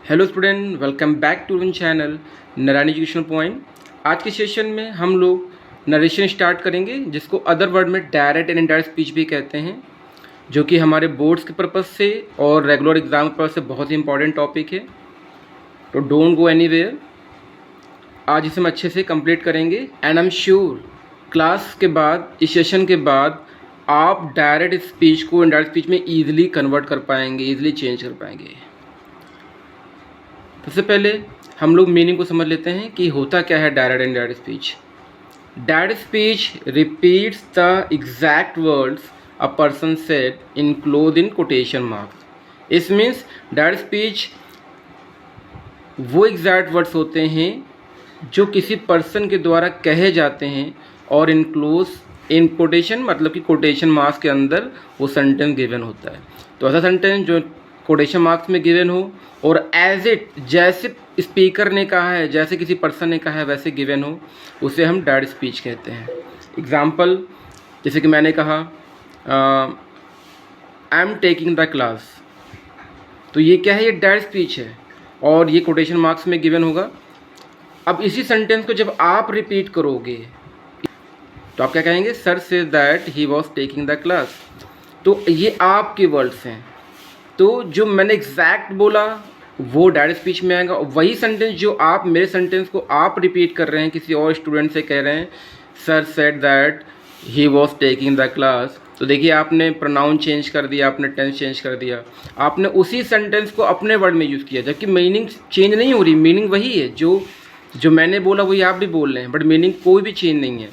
Hello student, welcome back to one channel Narayan education point. आज के session में हम लोग नरेशन स्टार्ट करेंगे, जिसको अदर वर्ड में डायरेक्ट एंड इनडायरेक्ट स्पीच भी कहते हैं, जो कि हमारे बोर्ड्स के पर्पज़ से और रेगुलर एग्जाम के पर्पज़ से बहुत ही इंपॉर्टेंट टॉपिक है। तो डोंट गो एनीवेयर, आज इसे हम अच्छे से कंप्लीट करेंगे and I am sure class के बाद, इस सेशन के बाद आप डायरेक्ट स्पीच को इनडायरेक्ट स्पीच में ईजिली कन्वर्ट कर पाएंगे, ईजिली चेंज कर पाएंगे। सबसे पहले हम लोग मीनिंग को समझ लेते हैं कि होता क्या है direct and indirect speech. Direct speech repeats the exact words a person said enclose in quotation marks. इस मीन्स डायरेक्ट स्पीच वो एग्जैक्ट वर्ड्स होते हैं जो किसी पर्सन के द्वारा कहे जाते हैं और इनक्लोज इन कोटेशन, मतलब कि कोटेशन मार्क्स के अंदर वो सेंटेंस गिवन होता है। तो ऐसा सेंटेंस जो कोटेशन मार्क्स में गिवन हो और एज इट, जैसे स्पीकर ने कहा है, जैसे किसी पर्सन ने कहा है वैसे गिवन हो, उसे हम डायरेक्ट स्पीच कहते हैं। एग्जाम्पल, जैसे कि मैंने कहा I am taking the class, तो ये क्या है, ये डायरेक्ट स्पीच है और ये कोटेशन मार्क्स में गिवन होगा। अब इसी सेंटेंस को जब आप रिपीट करोगे तो आप क्या कहेंगे, sir say that he was taking the class. तो ये आपके वर्ड्स हैं, तो जो मैंने एग्जैक्ट बोला वो डायरेक्ट स्पीच में आएगा। और वही सेंटेंस जो आप, मेरे सेंटेंस को आप रिपीट कर रहे हैं, किसी और स्टूडेंट से कह रहे हैं sir said that he was taking the class, तो देखिए आपने प्रोनाउन चेंज कर दिया, आपने टेंस चेंज कर दिया, आपने उसी सेंटेंस को अपने वर्ड में यूज़ किया, जबकि मीनिंग चेंज नहीं हो रही। मीनिंग वही है, जो मैंने बोला वही आप भी बोल रहे हैं, बट मीनिंग कोई भी चेंज नहीं है।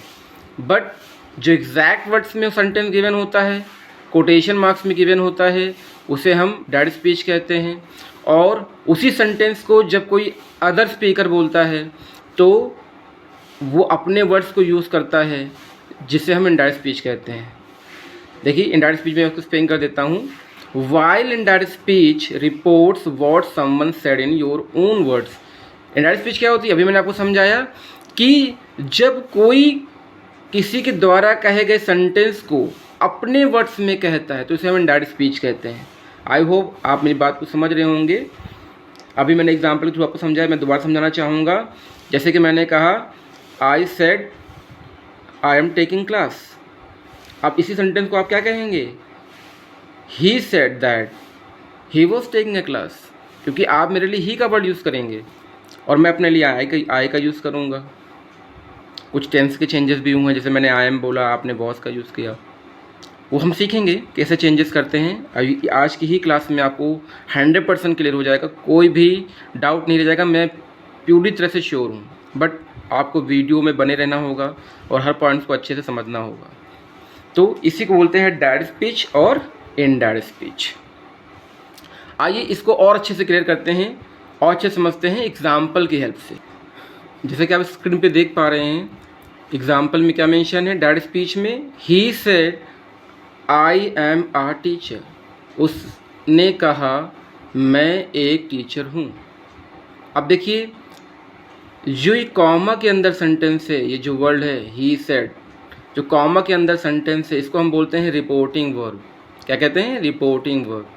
बट जो एग्जैक्ट वर्ड्स में सेंटेंस गिवन होता है, कोटेशन मार्क्स में गिवन होता है, उसे हम डायरेक्ट स्पीच कहते हैं। और उसी सेंटेंस को जब कोई अदर स्पीकर बोलता है तो वो अपने वर्ड्स को यूज़ करता है, जिसे हम इनडायरेक्ट स्पीच कहते हैं। देखिए इनडायरेक्ट स्पीच में उसको स्पेलिंग कर देता हूँ। While indirect speech reports what someone said in your own words. Indirect speech क्या होती है, अभी मैंने आपको समझाया कि जब कोई किसी के द्वारा कहे गए सेंटेंस को अपने वर्ड्स में कहता है तो इसे हम इनडायरेक्ट स्पीच कहते हैं। आई होप आप मेरी बात को समझ रहे होंगे। अभी मैंने एग्जाम्पल के थ्रू आपको समझाया, मैं दोबारा समझाना चाहूँगा। जैसे कि मैंने कहा I said I am taking class, अब इसी सेंटेंस को आप क्या कहेंगे, he said that he was taking a class, क्योंकि आप मेरे लिए ही का वर्ड यूज़ करेंगे और मैं अपने लिए आई का यूज़ करूँगा। कुछ टेंस के चेंजेस भी हुए हैं, जैसे मैंने आई एम बोला, आपने वॉज का यूज़ किया, वो हम सीखेंगे कैसे चेंजेस करते हैं। अभी आज की ही क्लास में आपको 100% क्लियर हो जाएगा, कोई भी डाउट नहीं रह जाएगा, मैं पूरी तरह से श्योर हूँ। बट आपको वीडियो में बने रहना होगा और हर पॉइंट्स को अच्छे से समझना होगा। तो इसी को बोलते हैं डायरेक्ट स्पीच और इनडायरेक्ट स्पीच। आइए इसको और अच्छे से क्लियर करते हैं और अच्छे समझते हैं एग्जाम्पल की हेल्प से। जैसे कि आप स्क्रीन पे देख पा रहे हैं, एग्जाम्पल में क्या मेंशन है डायरेक्ट स्पीच में, he said I am a teacher, उसने कहा मैं एक टीचर हूँ। अब देखिए जो ये कॉमा के अंदर सेंटेंस है, ये जो वर्ड है ही सेड, जो कॉमा के अंदर सेंटेंस है, इसको हम बोलते हैं रिपोर्टिंग वर्ब। क्या कहते हैं, रिपोर्टिंग वर्ब।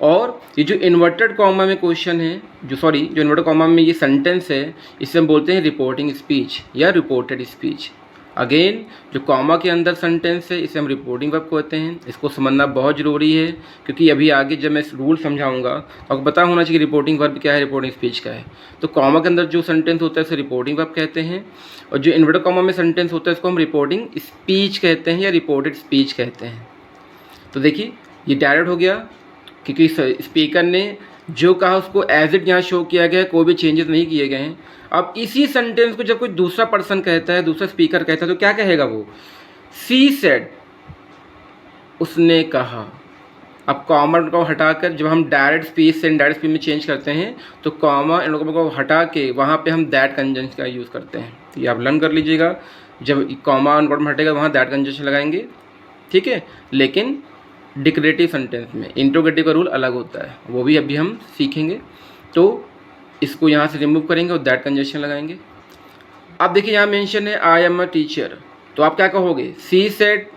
और ये जो इन्वर्टेड कॉमा में क्वेश्चन है, जो इन्वर्टेड कॉमा में ये सेंटेंस है, इसे हम बोलते हैं रिपोर्टिंग स्पीच या रिपोर्टेड स्पीच। अगेन जो कॉमा के अंदर सेंटेंस है, इसे हम रिपोर्टिंग वर्ब कहते हैं। इसको समझना बहुत ज़रूरी है, क्योंकि अभी आगे जब मैं रूल समझाऊंगा तो आपको पता होना चाहिए रिपोर्टिंग वर्ब क्या है, रिपोर्टिंग स्पीच क्या है। तो कॉमा के अंदर जो सेंटेंस होता है उसे रिपोर्टिंग वर्ब कहते हैं, और जो इन्वर्टेड कॉमा में सेंटेंस होता है इसको हम रिपोर्टिंग स्पीच कहते हैं या रिपोर्टेड स्पीच कहते हैं। तो देखिए ये डायरेक्ट हो गया, क्योंकि स्पीकर ने जो कहा उसको एज इट यहाँ शो किया गया है, कोई भी चेंजेस नहीं किए गए हैं। अब इसी सेंटेंस को जब कोई दूसरा पर्सन कहता है, दूसरा स्पीकर कहता है, तो क्या कहेगा वो, सी सेड, उसने कहा। अब कॉमा को हटाकर जब हम डायरेक्ट स्पीच से इनडायरेक्ट स्पीच में चेंज करते हैं तो कॉमा इन लोगों को हटा के वहाँ पे हम दैट कंजंक्शन का यूज़ करते हैं। तो ये आप लर्न कर लीजिएगा, जब कॉमा इन में हटेगा वहाँ दैट कंजंक्शन लगाएंगे, ठीक है। लेकिन डिक्रेटिव सेंटेंस में इंट्रोगेटिव का रूल अलग होता है, वो भी अभी हम सीखेंगे। तो इसको यहाँ से रिमूव करेंगे और दैट कंजंक्शन लगाएंगे। अब देखिए यहाँ मेंशन है आई एम अ टीचर, तो आप क्या कहोगे, सी सेड,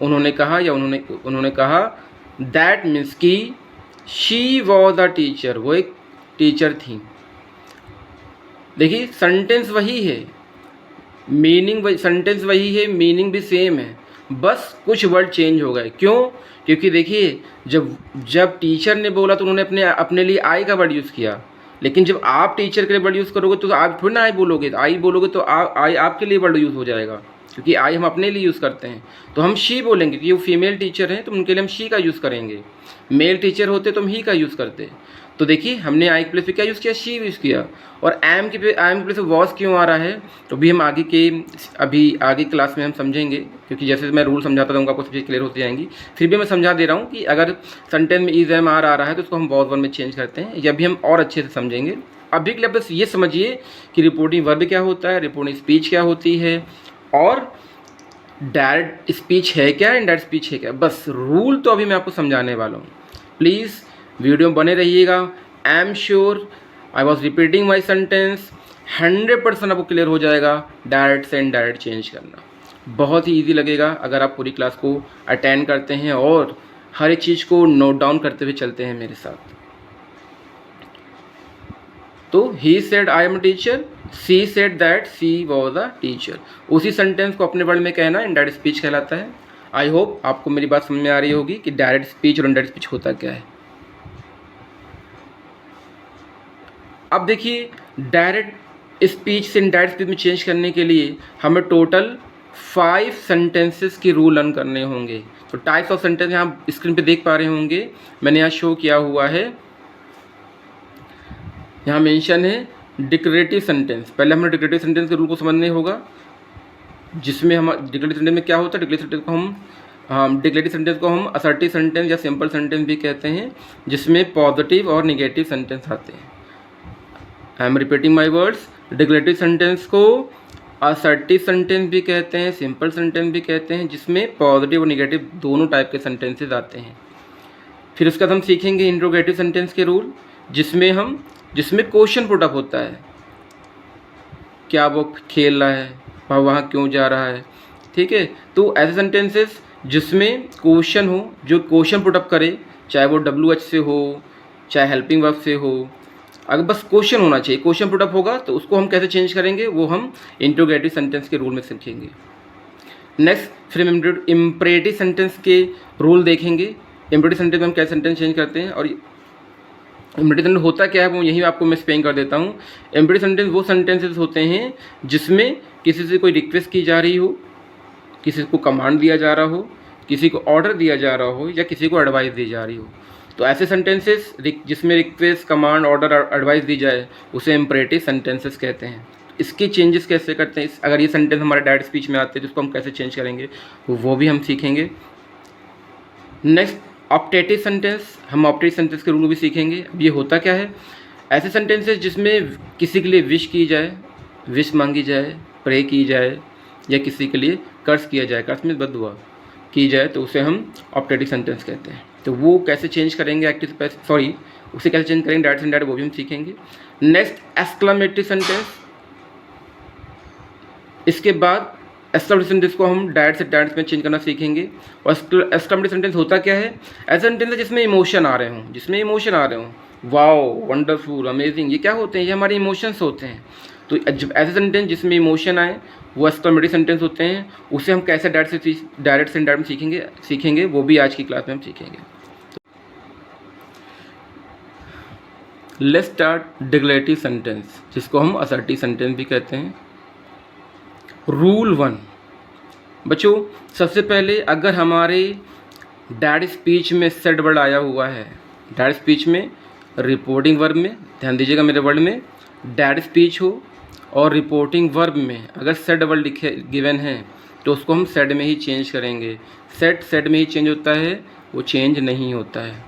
उन्होंने कहा या उन्होंने कहा, दैट मीन्स कि शी वॉज अ टीचर, वो एक टीचर थी। देखिए सेंटेंस वही है, मीनिंग सेंटेंस वही है, मीनिंग भी सेम है, बस कुछ वर्ड चेंज हो गए। क्यों? क्योंकि देखिए जब जब टीचर ने बोला तो उन्होंने अपने लिए आई का वर्ड यूज़ किया, लेकिन जब आप टीचर के लिए वर्ड यूज़ करोगे तो आप थोड़ी ना आई बोलोगे, आई बोलोगे तो आई आपके लिए वर्ड यूज़ हो जाएगा, क्योंकि आई हम अपने लिए यूज़ करते हैं। तो हम शी बोलेंगे, क्योंकि वो फीमेल टीचर हैं तो उनके लिए हम शी का यूज़ करेंगे। मेल टीचर होते तो हम ही का यूज़ करते। तो देखिए हमने आई के प्लेस पे क्या यूज़ किया, शी यूज़ किया। और एम के प्लेस पे वॉज क्यों आ रहा है, तो भी हम अभी आगे क्लास में हम समझेंगे, क्योंकि जैसे मैं रूल समझाता रहूँगा आपको सब चीज़ क्लियर होती जाएंगी। फिर भी मैं समझा दे रहा हूँ कि अगर सेंटेंस में इज एम आर आ रहा है तो उसको हम वॉज वन में चेंज करते हैं, या भी हम और अच्छे से समझेंगे। अभी के लिए बस ये समझिए कि रिपोर्टिंग वर्ब क्या होता है, रिपोर्टिंग स्पीच क्या होती है, और डायरेक्ट स्पीच है क्या, इनडायरेक्ट स्पीच है क्या। बस रूल तो अभी मैं आपको समझाने वाला हूँ। प्लीज़ वीडियो में बने रहिएगा। I am sure I was repeating my sentence, 100% आपको क्लियर हो जाएगा डायरेक्ट से इनडायरेक्ट चेंज करना। बहुत ही ईजी लगेगा अगर आप पूरी क्लास को अटेंड करते हैं और हर एक चीज़ को नोट डाउन करते हुए चलते हैं मेरे साथ। तो he said I am a teacher, she said that she was a teacher. उसी सेंटेंस को अपने वर्ड में कहना इनडायरेक्ट स्पीच कहलाता है। आई होप आपको मेरी बात समझ में आ रही होगी कि डायरेक्ट स्पीच और इनडायरेक्ट स्पीच होता क्या है। अब देखिए डायरेक्ट स्पीच से इनडायरेक्ट स्पीच में चेंज करने के लिए हमें टोटल 5 सेंटेंसेस के रूल लर्न करने होंगे। तो टाइप्स ऑफ सेंटेंस यहाँ स्क्रीन पे देख पा रहे होंगे, मैंने यहाँ शो किया हुआ है। यहाँ मेंशन है डिक्लेरेटिव सेंटेंस। पहले हमें डिक्लेरेटिव सेंटेंस के रूल को समझने होगा, जिसमें हम डिक्लेरेटिव सेंटेंस में क्या होता है, डिक्लेरेटिव सेंटेंस को हम असर्टिव सेंटेंस या सिंपल सेंटेंस भी कहते हैं, जिसमें पॉजिटिव और निगेटिव सेंटेंस आते हैं। आई am repeating my words. Declarative sentence को असर्टिव सेंटेंस भी कहते हैं, सिंपल सेंटेंस भी कहते हैं, जिसमें पॉजिटिव और निगेटिव दोनों टाइप के सेंटेंसेस आते हैं। फिर उसके बाद हम सीखेंगे इंट्रोगेटिव सेंटेंस के रूल, जिसमें क्वेश्चन पुट अप होता है, क्या वो खेल रहा है, वहाँ क्यों जा रहा है, ठीक है। तो ऐसे सेंटेंसेस जिसमें क्वेश्चन हो, जो क्वेश्चन पुट अप करे, चाहे वो WH से हो, चाहे हेल्पिंग वर्ब से हो, अगर बस क्वेश्चन होना चाहिए, क्वेश्चन पुट अप होगा, तो उसको हम कैसे चेंज करेंगे वो हम इंट्रोगेटिव सेंटेंस के रूल में सीखेंगे। नेक्स्ट फिर हम इम्परेटिव सेंटेंस के रूल देखेंगे। इम्परेटिव सेंटेंस में हम कैसे सेंटेंस चेंज करते हैं और इम्परेटिव सेंटेंस होता क्या है वो यही आपको मैं एक्सप्लेन कर देता हूँ। इम्परेटिव सेंटेंस वो सेंटेंसेस होते हैं जिसमें किसी से कोई रिक्वेस्ट की जा रही हो, किसी को कमांड दिया जा रहा हो, किसी को ऑर्डर दिया जा रहा हो, या किसी को एडवाइस दी जा रही हो। तो ऐसे सेंटेंसेस जिसमें रिक्वेस्ट, कमांड, ऑर्डर, एडवाइस दी जाए उसे इम्परेटिव सेंटेंसेस कहते हैं। इसके चेंजेस कैसे करते हैं, अगर ये सेंटेंस हमारे डायरेक्ट स्पीच में आते हैं तो उसको हम कैसे चेंज करेंगे वो भी हम सीखेंगे। नेक्स्ट ऑप्टेटिव सेंटेंस, हम ऑप्टेटिव सेंटेंस के रूल भी सीखेंगे। अब ये होता क्या है, ऐसे सेंटेंसेस जिसमें किसी के लिए विश की जाए, विश मांगी जाए, प्रे की जाए, या किसी के लिए कर्ज किया जाए, कर्ज में बद्दुआ की जाए, तो उसे हम ऑप्टेटिव सेंटेंस कहते हैं। तो वो कैसे चेंज करेंगे उसे कैसे चेंज करेंगे डायरेक्ट से इनडायरेक्ट, वो भी हम सीखेंगे। नेक्स्ट एक्सक्लेमेटरी सेंटेंस, इसके बाद एक्सक्लेमेटरी सेंटेंस को हम डायरेक्ट से डायरेक्ट में चेंज करना सीखेंगे। और एक्सक्लेमेटरी सेंटेंस होता क्या है, ऐसा सेंटेंस है जिसमें इमोशन आ रहे हों, वाओ, वंडरफुल, अमेजिंग, ये क्या होते हैं, ये हमारे इमोशंस होते हैं। तो जब ऐसे सेंटेंस जिसमें इमोशन आए वो एक्सक्लेमेटरी सेंटेंस होते हैं। उसे हम कैसे डायरेक्ट से इनडायरेक्ट सीखेंगे वो भी आज की क्लास में हम सीखेंगे। लेट्स स्टार्ट डिक्लेरेटिव सेंटेंस, जिसको हम असर्टिव सेंटेंस भी कहते हैं। रूल 1 बच्चों, सबसे पहले अगर हमारे डायरेक्ट स्पीच में सेड वर्ड आया हुआ है, डायरेक्ट स्पीच में रिपोर्टिंग वर्ब में, ध्यान दीजिएगा मेरे वर्ड में डायरेक्ट स्पीच हो और रिपोर्टिंग वर्ब में अगर सेड वर्ड लिखे गिवन है तो उसको हम सेड में ही चेंज करेंगे। सेड में ही चेंज होता है, वो चेंज नहीं होता है।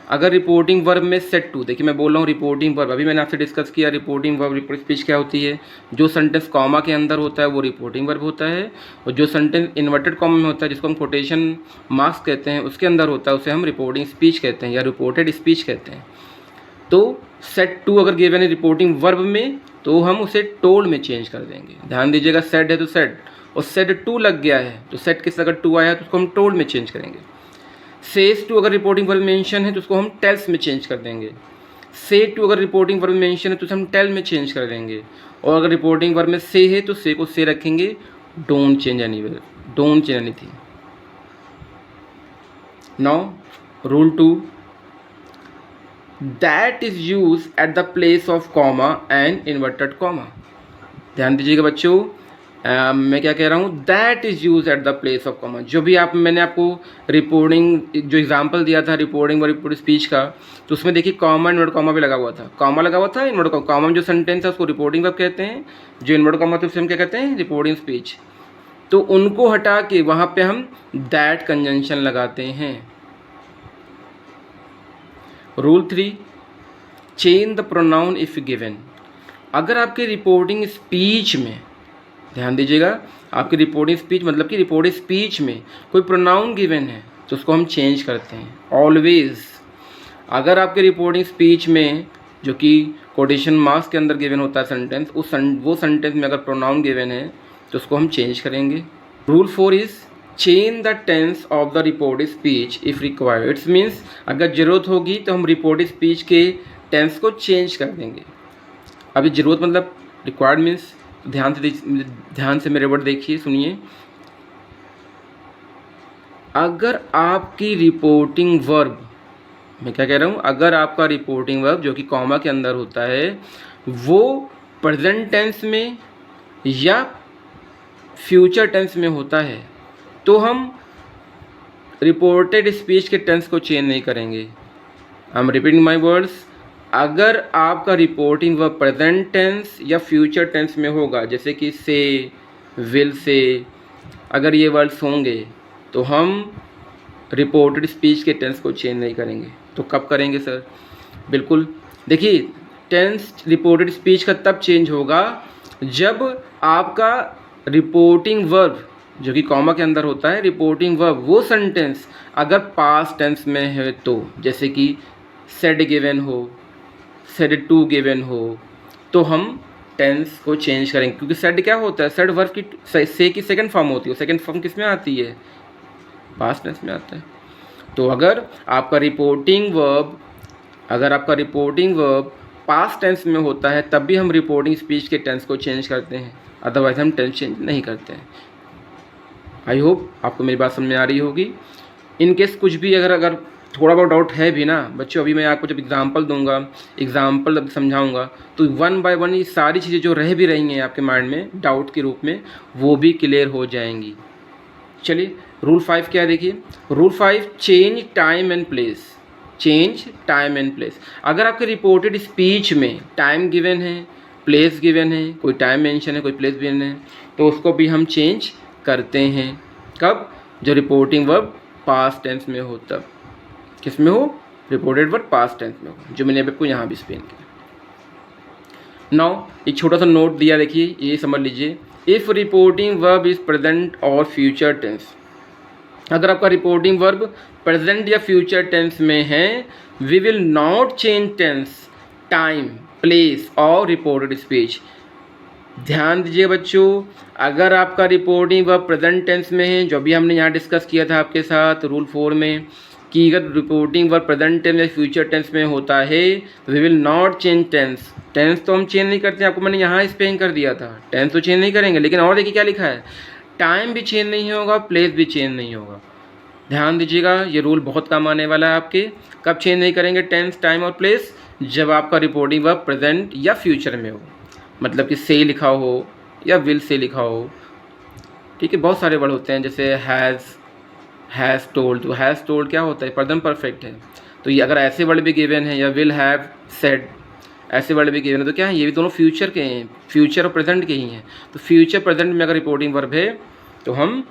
अगर रिपोर्टिंग वर्ब में सेड टू, देखिए मैं बोल रहा हूँ रिपोर्टिंग वर्ब, अभी मैंने आपसे डिस्कस किया रिपोर्टिंग वर्ब रिपोर्ट स्पीच क्या होती है। जो सेंटेंस कॉमा के अंदर होता है वो रिपोर्टिंग वर्ब होता है, और जो सेंटेंस इन्वर्टेड कॉमा में होता है जिसको हम कोटेशन मार्क्स कहते हैं उसके अंदर होता है उसे हम रिपोर्टिंग स्पीच कहते हैं या रिपोर्टेड स्पीच कहते हैं। तो सेड टू अगर गिवन है रिपोर्टिंग वर्ब में तो हम उसे टोल्ड में चेंज कर देंगे। ध्यान दीजिएगा, सेड है तो सेड, और सेड टू लग गया है तो सेड के साथ अगर टू आया तो उसको हम टोल्ड में चेंज करेंगे। सेज टू अगर रिपोर्टिंग वर्ब मेंशन है तो उसको हम टेल्स में चेंज कर देंगे। से टू अगर रिपोर्टिंग वर्ब में मेंशन है तो हम टेल में चेंज कर देंगे, और अगर रिपोर्टिंग वर्ब में से है तो से को से रखेंगे, don't change anywhere, don't change anything. Now rule 2, that is use at the place of comma and inverted comma. ध्यान दीजिएगा बच्चों, मैं क्या कह रहा हूँ, that is use at the place of comma. जो भी मैंने आपको रिपोर्टिंग जो एग्जांपल दिया था रिपोर्टिंग और रिपोर्ट स्पीच का, तो उसमें देखिए कॉमा इन्वर्ट कॉमा भी लगा हुआ था, कॉमा लगा हुआ था, इन्वर्ट कॉमा में जो सेंटेंस है उसको रिपोर्टिंग वर्ब कहते हैं, जो इन्वर्ट कॉमा तो उसे हम क्या कहते हैं, रिपोर्टिंग स्पीच। तो उनको हटा के वहाँ पे हम दैट कंजंक्शन लगाते हैं। Rule 3, change the pronoun if given. अगर आपके रिपोर्टिंग स्पीच में, ध्यान दीजिएगा, आपकी रिपोर्टिंग स्पीच मतलब कि रिपोर्टिंग स्पीच में कोई प्रोनाउन गिवन है तो उसको हम चेंज करते हैं ऑलवेज। अगर आपके रिपोर्टिंग स्पीच में जो कि कोटेशन मार्क्स के अंदर गिवन होता है सेंटेंस, वो सेंटेंस में अगर प्रोनाउन गिवन है तो उसको हम चेंज करेंगे। Rule 4 is change the tense of the reported speech if required. It's means अगर ज़रूरत होगी तो हम रिपोर्टेड स्पीच के टेंस को चेंज कर देंगे। अभी ज़रूरत मतलब रिक्वायर्ड मीन्स ध्यान से मेरे वर्ड देखिए, सुनिए। अगर आपकी रिपोर्टिंग वर्ब, मैं क्या कह रहा हूँ, अगर आपका रिपोर्टिंग वर्ब जो कि कॉमा के अंदर होता है वो प्रेजेंट टेंस में या फ्यूचर टेंस में होता है तो हम रिपोर्टेड स्पीच के टेंस को चेंज नहीं करेंगे। आई एम रिपीटिंग माई वर्ड्स। अगर आपका रिपोर्टिंग वर्ब प्रेजेंट टेंस या फ्यूचर टेंस में होगा, जैसे कि से, विल से, अगर ये वर्ड्स होंगे तो हम रिपोर्टेड स्पीच के टेंस को चेंज नहीं करेंगे। तो कब करेंगे सर? बिल्कुल, देखिए टेंस रिपोर्टेड स्पीच का तब चेंज होगा जब आपका रिपोर्टिंग वर्ब जो कि कॉमा के अंदर होता है, रिपोर्टिंग वर्ब वो सेंटेंस अगर पास्ट टेंस में है तो, जैसे कि सेड गिवन हो, सेड टू गिवन हो, तो हम टेंस को चेंज करेंगे। क्योंकि सेड क्या होता है, सेड वर्ब की से की सेकंड फॉर्म होती है, सेकंड फॉर्म किस में आती है, पास्ट टेंस में आता है। तो अगर आपका रिपोर्टिंग वर्ब पास्ट टेंस में होता है तब भी हम रिपोर्टिंग स्पीच के टेंस को चेंज करते हैं, अदरवाइज हम टेंस चेंज नहीं करते हैं। आई होप आपको मेरी बात समझ में आ रही होगी। इन केस कुछ भी अगर थोड़ा बहुत डाउट है भी ना बच्चों, अभी मैं आपको जब एग्जांपल दूंगा, एग्जांपल जब समझाऊंगा तो 1 बाय 1 ये सारी चीज़ें जो रह भी रही हैं आपके माइंड में डाउट के रूप में वो भी क्लियर हो जाएंगी। चलिए रूल 5 क्या है देखिए। Rule 5, change time and place. Change time and place. अगर आपके रिपोर्टेड स्पीच में टाइम गिवन है, प्लेस गिवन है, कोई टाइम मेंशन है, कोई प्लेस गिवन है, तो उसको भी हम चेंज करते हैं। कब? जो रिपोर्टिंग वर्ब पास्ट टेंस में हो तब। किस में हो? रिपोर्टेड वर्ब पास्ट टेंस में हो, जो मैंने आपको यहाँ भी एक्सप्लेन किया। नाउ एक छोटा सा नोट दिया, देखिए ये समझ लीजिए। If reporting verb is present और फ्यूचर टेंस, अगर आपका रिपोर्टिंग वर्ब प्रेजेंट या फ्यूचर टेंस में है, we will not change tense, time, place और रिपोर्टेड स्पीच। ध्यान दीजिए बच्चों, अगर आपका रिपोर्टिंग वर्ब प्रेजेंट टेंस में है, जो भी हमने यहाँ डिस्कस किया था आपके साथ रूल 4 में, कि अगर रिपोर्टिंग वर्ब प्रेजेंट टेंस या फ्यूचर टेंस में होता है, we will not change tense. Tense तो हम चेंज नहीं करते, आपको मैंने यहाँ एक्सप्लेन कर दिया था, टेंस तो चेंज नहीं करेंगे। लेकिन और देखिए क्या लिखा है, टाइम भी चेंज नहीं होगा, प्लेस भी चेंज नहीं होगा। ध्यान दीजिएगा, ये रूल बहुत काम आने वाला है आपके। कब चेंज नहीं करेंगे टेंस, टाइम और प्लेस? जब आपका रिपोर्टिंग वर्ब प्रेजेंट या फ्यूचर में हो, मतलब कि से लिखा हो या विल से लिखा हो। ठीक है, बहुत सारे वर्ड होते हैं, जैसे हैज़ टोल्ड। तो हैज़ टोल्ड क्या होता है, प्रेजेंट परफेक्ट है। तो ये अगर ऐसे वर्ड भी गिवन है, या विल हैव सेड, ऐसे वर्ड भी गिवन है, तो क्या है, ये भी दोनों फ्यूचर के हैं, फ्यूचर और प्रेजेंट के ही हैं। तो फ्यूचर प्रेजेंट में अगर रिपोर्टिंग वर्ब है तो हम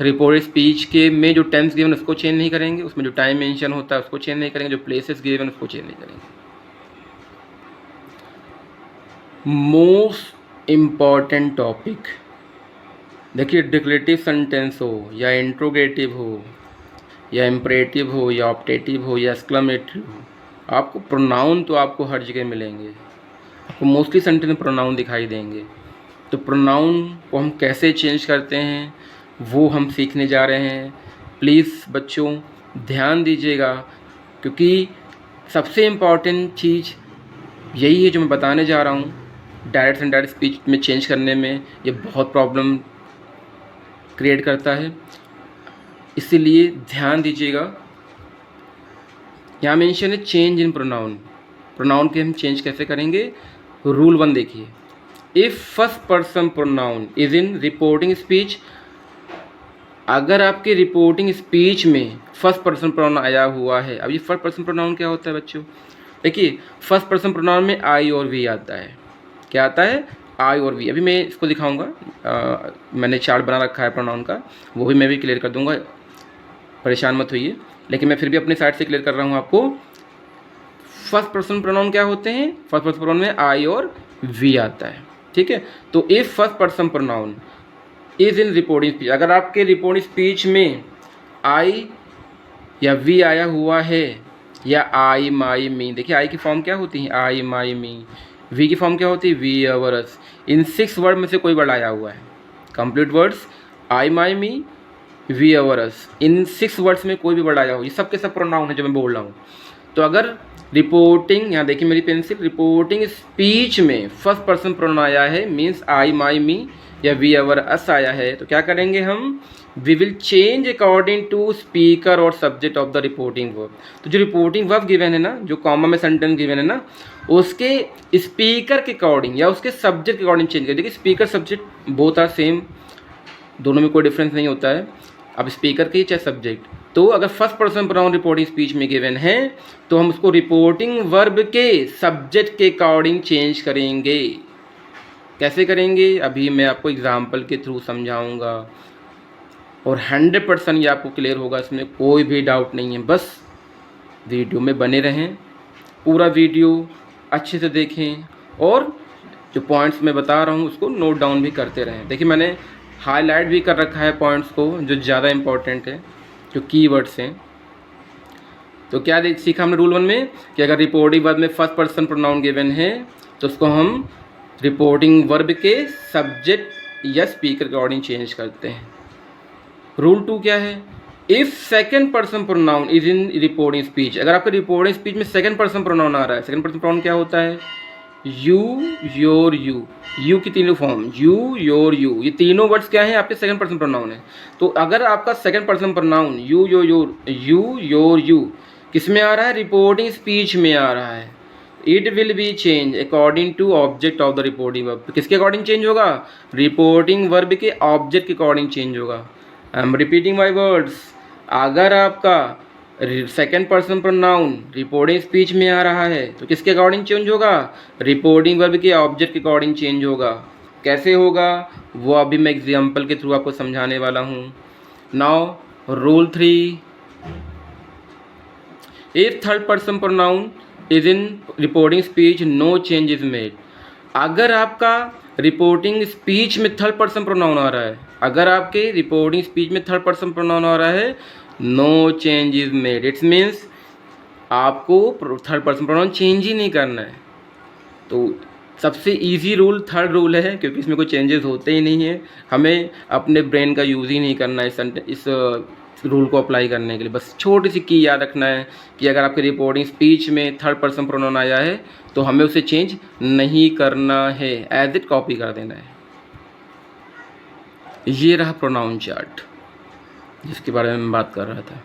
रिपोर्टेड स्पीच के में जो टेंस गिवन उसको चेंज नहीं करेंगे, उसमें जो टाइम मेंशन होता है उसको चेंज नहीं करेंगे, जो प्लेसेस गिवन उसको चेंज नहीं करेंगे। मोस्ट इम्पॉर्टेंट टॉपिक, देखिए डिक्लेरेटिव सेंटेंस हो या इंट्रोगेटिव हो या इम्परेटिव हो या ऑप्टेटिव हो या एक्सक्लेमेटरी हो, आपको प्रोनाउन तो आपको हर जगह मिलेंगे। आपको मोस्टली सेंटेंस में प्रोनाउन दिखाई देंगे। तो प्रोनाउन को हम कैसे चेंज करते हैं वो हम सीखने जा रहे हैं। प्लीज़ बच्चों ध्यान दीजिएगा, क्योंकि सबसे इम्पॉर्टेंट चीज़ यही है जो मैं बताने जा रहा हूँ। डायरेक्ट एंड डायरेक्ट स्पीच में चेंज करने में ये बहुत प्रॉब्लम क्रिएट करता है, इसीलिए ध्यान दीजिएगा। यहाँ मेंशन है चेंज इन प्रोनाउन। प्रोनाउन के हम चेंज कैसे करेंगे? रूल 1 देखिए, if first person pronoun is in reporting speech, अगर आपके रिपोर्टिंग स्पीच में फर्स्ट पर्सन प्रोनाउन आया हुआ है। अब ये फर्स्ट पर्सन प्रोनाउन क्या होता है बच्चों? देखिए, फर्स्ट पर्सन प्रोनाउन में आई और वी आता है। क्या आता है? आई और वी। अभी मैं इसको दिखाऊंगा, मैंने चार्ट बना रखा है प्रोनाउन का, वो भी मैं भी क्लियर कर दूंगा, परेशान मत होइए। लेकिन मैं फिर भी अपने साइड से क्लियर कर रहा हूँ आपको। फर्स्ट पर्सन प्रोनाउन क्या होते हैं? फर्स्ट पर्सन प्रोनाउन में आई और वी आता है, ठीक है। तो if first person pronoun is in reporting speech, अगर आपके रिपोर्टिंग स्पीच में आई या वी आया हुआ है, या आई माई मी, देखिए आई की फॉर्म क्या होती है? आई माई मी। वी की फॉर्म क्या होती है? We our us. इन 6 वर्ड में से कोई वर्ड आया हुआ है, complete words, I my me, we our us, इन 6 वर्ड्स में कोई भी वर्ड आया हो, ये सब के सब प्रोनाउन है जो मैं बोल रहा हूँ। तो अगर रिपोर्टिंग, यहाँ देखिए मेरी पेंसिल, रिपोर्टिंग स्पीच में फर्स्ट पर्सन प्रोनाउन आया है, मीन्स आई माई मी या वी अवर अस आया है, तो क्या करेंगे हम? We will change according to speaker और subject of the reporting verb. तो जो रिपोर्टिंग वर्ब गिवन है ना, जो कॉमा में सेंटेंस गिवन है ना, उसके स्पीकर के अकॉर्डिंग या उसके सब्जेक्ट के अकॉर्डिंग चेंज कर। देखिए speaker subject both are same, दोनों में कोई डिफरेंस नहीं होता है। अब स्पीकर की चाहे सब्जेक्ट, तो अगर first person pronoun reporting speech में गिवन है तो हम उसको रिपोर्टिंग वर्ब के सब्जेक्ट के अकॉर्डिंग चेंज करेंगे। कैसे करेंगे? अभी मैं आपको एग्जाम्पल के थ्रू समझाऊंगा और 100% ये आपको क्लियर होगा, इसमें कोई भी डाउट नहीं है। बस वीडियो में बने रहें, पूरा वीडियो अच्छे से देखें और जो पॉइंट्स मैं बता रहा हूँ उसको नोट डाउन भी करते रहें। देखिए मैंने हाईलाइट भी कर रखा है पॉइंट्स को, जो ज़्यादा इंपॉर्टेंट है, जो कीवर्ड्स हैं। तो क्या सीखा हमने रूल 1 में कि अगर रिपोर्टिंग वर्ब में फर्स्ट पर्सन प्रोनाउन गिवन है तो उसको हम रिपोर्टिंग वर्ब के सब्जेक्ट या स्पीकर के अकॉर्डिंग चेंज करते हैं। रूल 2 क्या है? If second person pronoun is in reporting speech, अगर आपके रिपोर्टिंग स्पीच में सेकंड पर्सन प्रोनाउन आ रहा है, सेकंड पर्सन प्रोनाउन क्या होता है? You, your, you. यू की तीनों फॉर्म, यू, योर, यू, ये तीनों वर्ड्स क्या हैं? आपके सेकंड पर्सन प्रोनाउन है। तो अगर आपका second person pronoun you, your, you किस में आ रहा है? रिपोर्टिंग स्पीच में आ रहा है। It will be change according to object of the reporting verb. किसके अकॉर्डिंग चेंज होगा? रिपोर्टिंग वर्ब के ऑब्जेक्ट के अकॉर्डिंग चेंज होगा। I am repeating my words. अगर आपका second person pronoun reporting speech में आ रहा है तो किसके अकॉर्डिंग चेंज होगा? रिपोर्टिंग वर्ब के ऑब्जेक्ट के अकॉर्डिंग चेंज होगा। कैसे होगा वो अभी मैं एग्जाम्पल के थ्रू आपको समझाने वाला हूँ। Now rule 3, if third person pronoun is in reporting speech no change is made. अगर आपका रिपोर्टिंग स्पीच में थर्ड पर्सन प्रोनाउन आ रहा है, अगर आपके रिपोर्टिंग स्पीच में थर्ड पर्सन प्रोनाउन आ रहा है, no change is made, it's means आपको थर्ड पर्सन प्रोनाउन चेंज ही नहीं करना है। तो सबसे इजी रूल थर्ड रूल है, क्योंकि इसमें कोई चेंजेस होते ही नहीं है। हमें अपने ब्रेन का यूज़ ही नहीं करना है इस रूल को अप्लाई करने के लिए। बस छोटी सी की याद रखना है कि अगर आपके रिपोर्टिंग स्पीच में थर्ड पर्सन प्रोनाउन आया है तो हमें उसे चेंज नहीं करना है, एज इट कॉपी कर देना है। ये रहा प्रोनाउन चार्ट जिसके बारे में मैं बात कर रहा था।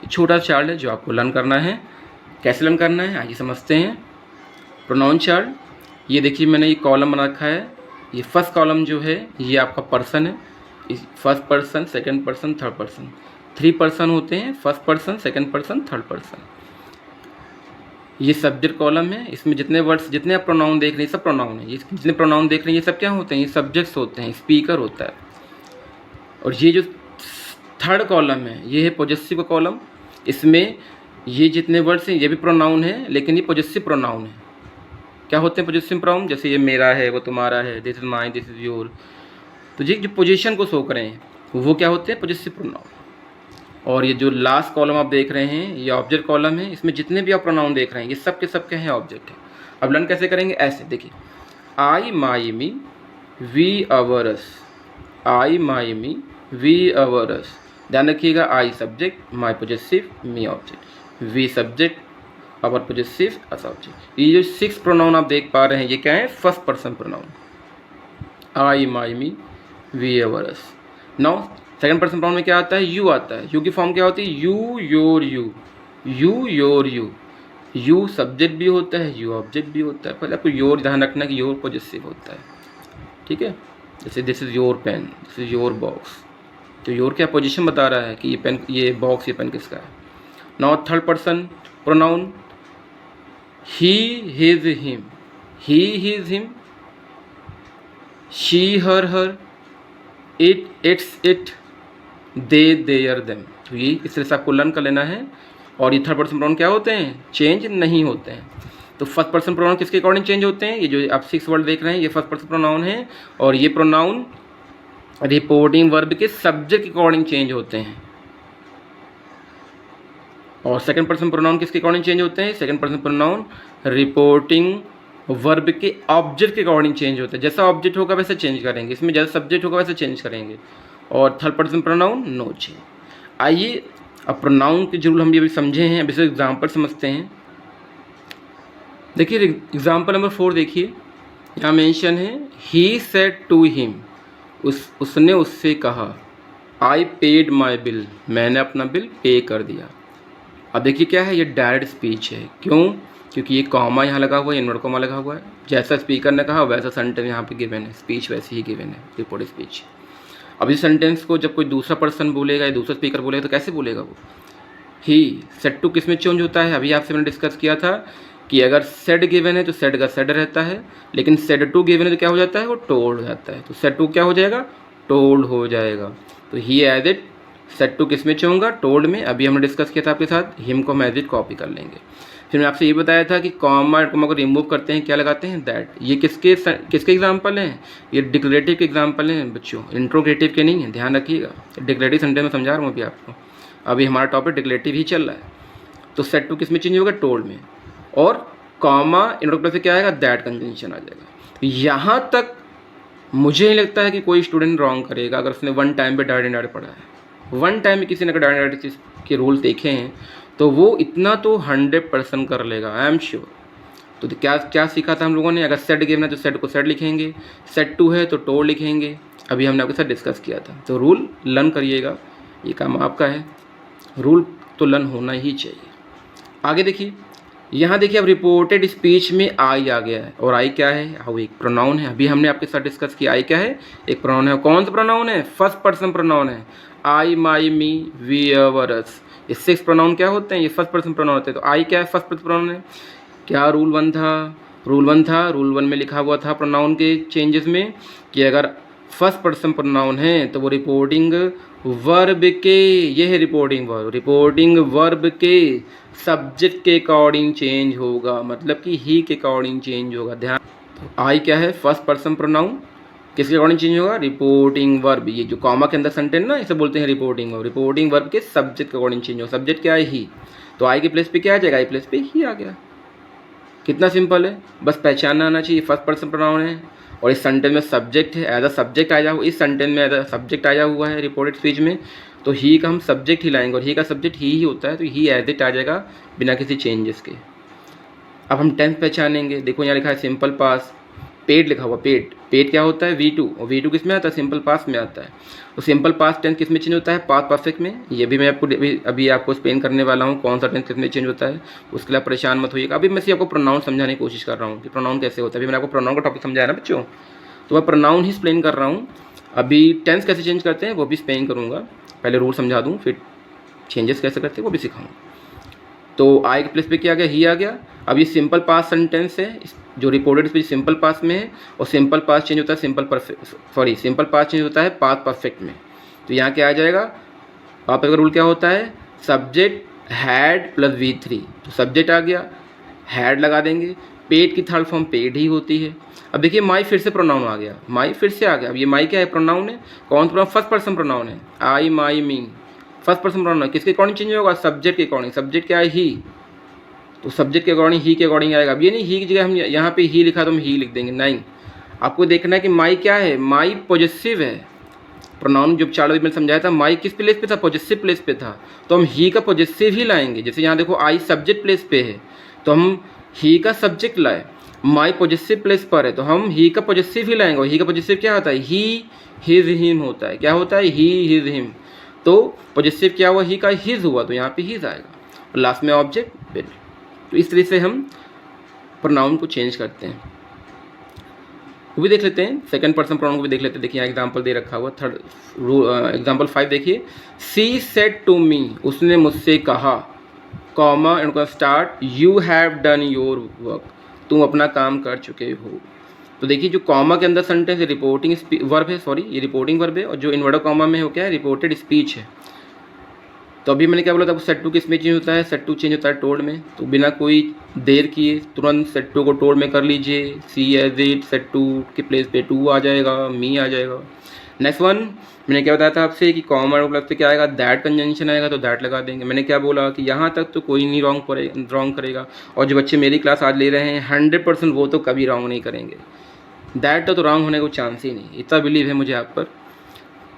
छोटा चार्ट है जो आपको लर्न करना है। कैसे लर्न करना है आइए समझते हैं। प्रोनाउन चार्ट, ये देखिए मैंने ये कॉलम बना रखा है। ये फर्स्ट कॉलम जो है ये आपका पर्सन है, first person, second person, third person. 3 person होते हैं, first person, second person, third person. ये सब्जेक्ट कॉलम है, इसमें जितने वर्ड्स, जितने आप प्रोनाउन देख रहे हैं सब प्रोनाउन है। ये जितने प्रोनाउन देख रहे हैं ये सब क्या होते हैं? ये सब्जेक्ट्स होते हैं, स्पीकर होता है। और ये जो थर्ड कॉलम है ये है पॉजेसिव कॉलम। इसमें ये जितने वर्ड्स हैं ये भी प्रोनाउन है, लेकिन ये पॉजेसिव प्रोनाउन है। क्या होते हैं पॉजेसिव प्रोनाउन? जैसे ये मेरा है, वो तुम्हारा है, this is my, this is your. तो ये जो पोजीशन को शो करें वो क्या होते हैं? Possessive pronoun. और ये जो लास्ट कॉलम आप देख रहे हैं ये ऑब्जेक्ट कॉलम है। इसमें जितने भी आप प्रोनाउन देख रहे हैं ये सब के सब क्या हैं? ऑब्जेक्ट है। अब लर्न कैसे करेंगे? ऐसे देखिए, आई my me, we our us, I my me, we our us. ध्यान रखिएगा, I subject, my possessive, me object, we subject, our possessive as object. ये जो 6 प्रोनाउन आप देख पा रहे हैं ये क्या है, first person pronoun, I, my, me, we, our, us. Now second person pronoun में क्या आता है, यू आता है। यू की फॉर्म क्या होती है, you, your, you, you, your, you. You subject भी होता है, यू ऑब्जेक्ट भी होता है। पहले आपको योर ध्यान रखना कि योर पॉजेसिव होता है, ठीक है। जैसे this is your pen, this is your box, तो योर क्या पोजीशन बता रहा है कि ये पेन, ये बॉक्स, ये पेन किसका है। Now third person pronoun, he, his, him, he, his, him, she, her, her, it, its, it, they, there, them. तो ये इस तरह से आपको लर्न कर लेना है। और ये थर्ड पर्सन प्रोनाउन क्या होते हैं, चेंज नहीं होते हैं। तो फर्स्ट पर्सन प्रोनाउन किसके अकॉर्डिंग चेंज होते हैं, ये जो आप 6 वर्ड देख रहे हैं ये फर्स्ट पर्सन प्रोनाउन है, और ये प्रोनाउन रिपोर्टिंग वर्ब के सब्जेक्ट के अकॉर्डिंग चेंज होते हैं। और सेकंड पर्सन प्रोनाउन किसके अकॉर्डिंग चेंज होते हैं, second person pronoun reporting verb के ऑब्जेक्ट के अकॉर्डिंग चेंज होते हैं। जैसा ऑब्जेक्ट होगा वैसे चेंज करेंगे, इसमें जैसा सब्जेक्ट होगा वैसे चेंज करेंगे। और third person pronoun no change. आइए अब प्रोनाउन के जो रूल हम ये भी समझे हैं, अब इसे एग्जाम्पल समझते हैं। देखिए एग्जाम्पल नंबर 4 देखिए, यहाँ मेंशन है, ही सेड टू हिम, उसने उससे कहा, आई पेड माई बिल, मैंने अपना बिल पे कर दिया। अब देखिए क्या है, ये डायरेक्ट स्पीच है। क्यों, क्योंकि ये कॉमा यहाँ लगा हुआ है, इनवर्ट कॉमा लगा हुआ है। जैसा स्पीकर ने कहा वैसा सेंटेंस यहाँ पे गिवन है, स्पीच वैसी ही गिवन है, रिपोर्ट स्पीच। अब इस सेंटेंस को जब कोई दूसरा पर्सन बोलेगा या दूसरा स्पीकर बोलेगा तो कैसे बोलेगा वो, ही सेड टू किस में चेंज होता है, अभी आपसे मैंने डिस्कस किया था कि अगर सेड गिवन है तो सेड का सेड रहता है, लेकिन सेड टू गिवन है तो क्या हो जाता है, वो टोल्ड हो जाता है। तो सेड टू क्या हो जाएगा, टोल्ड हो जाएगा। तो he as it, said to किस में चेंज होगा, टोल्ड में। अभी हमने डिस्कस किया था आपके साथ, हिम को हम एज इट कॉपी कर लेंगे। फिर मैं आपसे ये बताया था कि कॉमा और कॉमा को रिमूव करते हैं, क्या लगाते हैं, दैट। ये किसके एग्जाम्पल हैं, ये डिक्लेरेटिव के एग्जाम्पल हैं बच्चों, इंट्रोगेटिव के नहीं है, ध्यान रखिएगा। डिक्लेरेटिव सेंटेंस में समझा रहा हूँ अभी आपको, अभी हमारा टॉपिक डिक्लेरेटिव ही चल रहा है। तो सेड टू किस में चेंज होगा, टोल्ड में। और कॉमा इंट्रोगेटिव से क्या आएगा, दैट कंजंक्शन आ जाएगा। यहाँ तक मुझे नहीं लगता है कि कोई स्टूडेंट रॉन्ग करेगा अगर उसने वन टाइम पे डायरेक्ट डायरेक्ट पढ़ा है। वन टाइम में किसी ने अगर डायरेक्ट के रूल देखे हैं तो वो इतना तो 100% कर लेगा, आई एम श्योर। तो क्या क्या सीखा था हम लोगों ने, अगर सेड गिवन है तो सेड को सेड लिखेंगे, सेड टू है तो टोल्ड लिखेंगे। अभी हमने आपके साथ डिस्कस किया था। तो रूल लर्न करिएगा, ये काम आपका है, रूल तो लर्न होना ही चाहिए। आगे देखिए, यहाँ देखिए अब रिपोर्टेड स्पीच में आई आ गया है, और आई क्या है, वो एक प्रोनाउन है। अभी हमने आपके साथ डिस्कस किया आई क्या है, एक प्रोनाउन है। कौन सा प्रोनाउन है, फर्स्ट पर्सन प्रोनाउन है। आई, माई, मी, वी, अवर, अस, ये 6 प्रोनाउन क्या होते हैं, ये फर्स्ट पर्सन प्रोनाउन होते हैं। तो आई क्या है, फर्स्ट पर्सन प्रोनाउन है। क्या रूल 1 था, रूल 1 में लिखा हुआ था प्रोनाउन के चेंजेस में कि अगर फर्स्ट पर्सन प्रोनाउन है तो वो रिपोर्टिंग वर्ब के, ये है रिपोर्टिंग वर्ब, रिपोर्टिंग वर्ब के सब्जेक्ट के अकॉर्डिंग चेंज होगा, मतलब कि ही के अकॉर्डिंग चेंज होगा। ध्यान, तो आई क्या है, फर्स्ट पर्सन प्रोनाउन, किसके अकॉर्डिंग चेंज होगा, रिपोर्टिंग वर्ब। ये जो कॉमा के अंदर सेंटेंस ना, इसे बोलते हैं रिपोर्टिंग वर्ब। रिपोर्टिंग वर्ब के सब्जेक्ट के अकॉर्डिंग चेंज होगा। सब्जेक्ट क्या है, ही, तो आई के प्लेस पे क्या आ जाएगा, आई प्लेस पे ही आ गया। कितना सिंपल है, बस पहचानना आना चाहिए फर्स्ट पर्सन प्रोनाउन है और इस सेंटेंस में सब्जेक्ट है, एज अ सब्जेक्ट आया हुआ, इस सेंटेंस में एज अ सब्जेक्ट आया हुआ है रिपोर्टेड स्पीच में, तो ही का हम सब्जेक्ट ही लाएंगे और ही का सब्जेक्ट ही होता है, तो ही एज इट आ जाएगा बिना किसी चेंजेस के। अब हम टेंस पहचानेंगे। देखो यहाँ लिखा है सिंपल पास, पेड लिखा हुआ, पेड क्या होता है, V2, और V2 किस में आता है, सिंपल पास में आता है। तो सिंपल पास टेंस किस में चेंज होता है, पास्ट परफेक्ट में। ये भी मैं आपको अभी आपको एक्सप्लेन करने वाला हूँ कौन सा टेंस किस में चेंज होता है, उसके लिए परेशान मत होइएगा। अभी मैं सिर्फ आपको प्रोनाउन समझाने की कोशिश कर रहा हूँ कि प्रोनाउन कैसे होता है। अभी मैंने आपको प्रोनाउन का टॉपिक समझाया ना बच्चों, तो मैं प्रोनाउन ही एक्सप्लेन कर रहा हूँ। अभी टेंस कैसे चेंज करते हैं वो भी एक्सप्लेन करूँगा, पहले रूल समझा दूँ फिर चेंजेस कैसे करते हैं वो भी सिखाऊँ। तो आई के प्लेस पे क्या आ गया, ही आ गया। अब ये सिंपल पास्ट सेंटेंस है जो रिपोर्टेड स्पीच सिंपल पास्ट में है, और सिंपल पास्ट चेंज होता है सिंपल पास्ट चेंज होता है पास्ट परफेक्ट में। तो यहाँ क्या आ जाएगा, आपका रूल क्या होता है, सब्जेक्ट हैड प्लस V3, तो सब्जेक्ट आ गया, हैड लगा देंगे। पेड की थर्ड फॉर्म पेड ही होती है। अब देखिए माई फिर से प्रोनाउन आ गया, माई फिर से आ गया। अब ये माई क्या है, प्रोनाउन है। कौन सा प्रोनाउन, फर्स्ट पर्सन प्रोनाउन है। आई, my, me, first person pronoun है। किसके अकॉर्डिंग चेंज होगा, सब्जेक्ट के अकॉर्डिंग। सब्जेक्ट क्या है, ही, तो सब्जेक्ट के अकॉर्डिंग ही के अकॉर्डिंग आएगा। अब ये नहीं ही की जगह हम यहाँ पे ही लिखा तो हम ही लिख देंगे, नहीं। आपको देखना है कि माई क्या है, माई पॉजिटिव है। प्रोनाउन जो 4 मैंने समझाया था, माई किस प्लेस पे था, पॉजिटिव प्लेस पे था, तो हम ही का पॉजिटिव ही लाएंगे। जैसे यहाँ देखो आई सब्जेक्ट प्लेस पे है, तो हम ही का सब्जेक्ट लाए, माई पॉजिटिव प्लेस पर है तो हम ही का पॉजिटिव ही लाएंगे। और ही का पॉजिटिव क्या होता है? ही, हिज, हिम होता है। क्या होता है? ही, हिज, हिम। तो पॉजिटिव क्या हुआ? ही का हिज हुआ, तो यहाँ पे हिज आएगा और लास्ट में ऑब्जेक्ट विल। तो इस तरह से हम प्रोनाउन को चेंज करते हैं। वो भी देख लेते हैं, सेकंड पर्सन प्रोनाउन को भी देख लेते हैं। देखिए यहाँ एग्जाम्पल दे रखा हुआ, थर्ड एग्जाम्पल 5 देखिए। सी सेड टू मी, उसने मुझसे कहा, comma and start, you have done your work, तुम अपना काम कर चुके हो। तो देखिए जो कॉमा के अंदर सेंटेंस है रिपोर्टिंग वर्ब है, सॉरी ये रिपोर्टिंग वर्ब है, और जो इन्वर्टर कॉमा में हो क्या है? रिपोर्टेड स्पीच है। तो अभी मैंने क्या बोला था, सेट टू किस में चेंज होता है? सेट टू चेंज होता है टोल्ड में। तो बिना कोई देर किए तुरंत सेट टू को टोल्ड में कर लीजिए। सी एज इट, सेट टू के प्लेस पे टू आ जाएगा, मी आ जाएगा। नेक्स्ट वन मैंने क्या बताया था आपसे कि कॉमा प्लस से क्या आएगा? दैट कंजंक्शन आएगा, तो दैट लगा देंगे। मैंने क्या बोला कि यहाँ तक तो कोई नहीं रॉन्ग करेगा, और जो बच्चे मेरी क्लास आज ले रहे हैं 100% वो तो कभी रॉन्ग नहीं करेंगे। दैट तो रॉन्ग होने को चांस ही नहीं, इतना बिलीव है मुझे आप पर।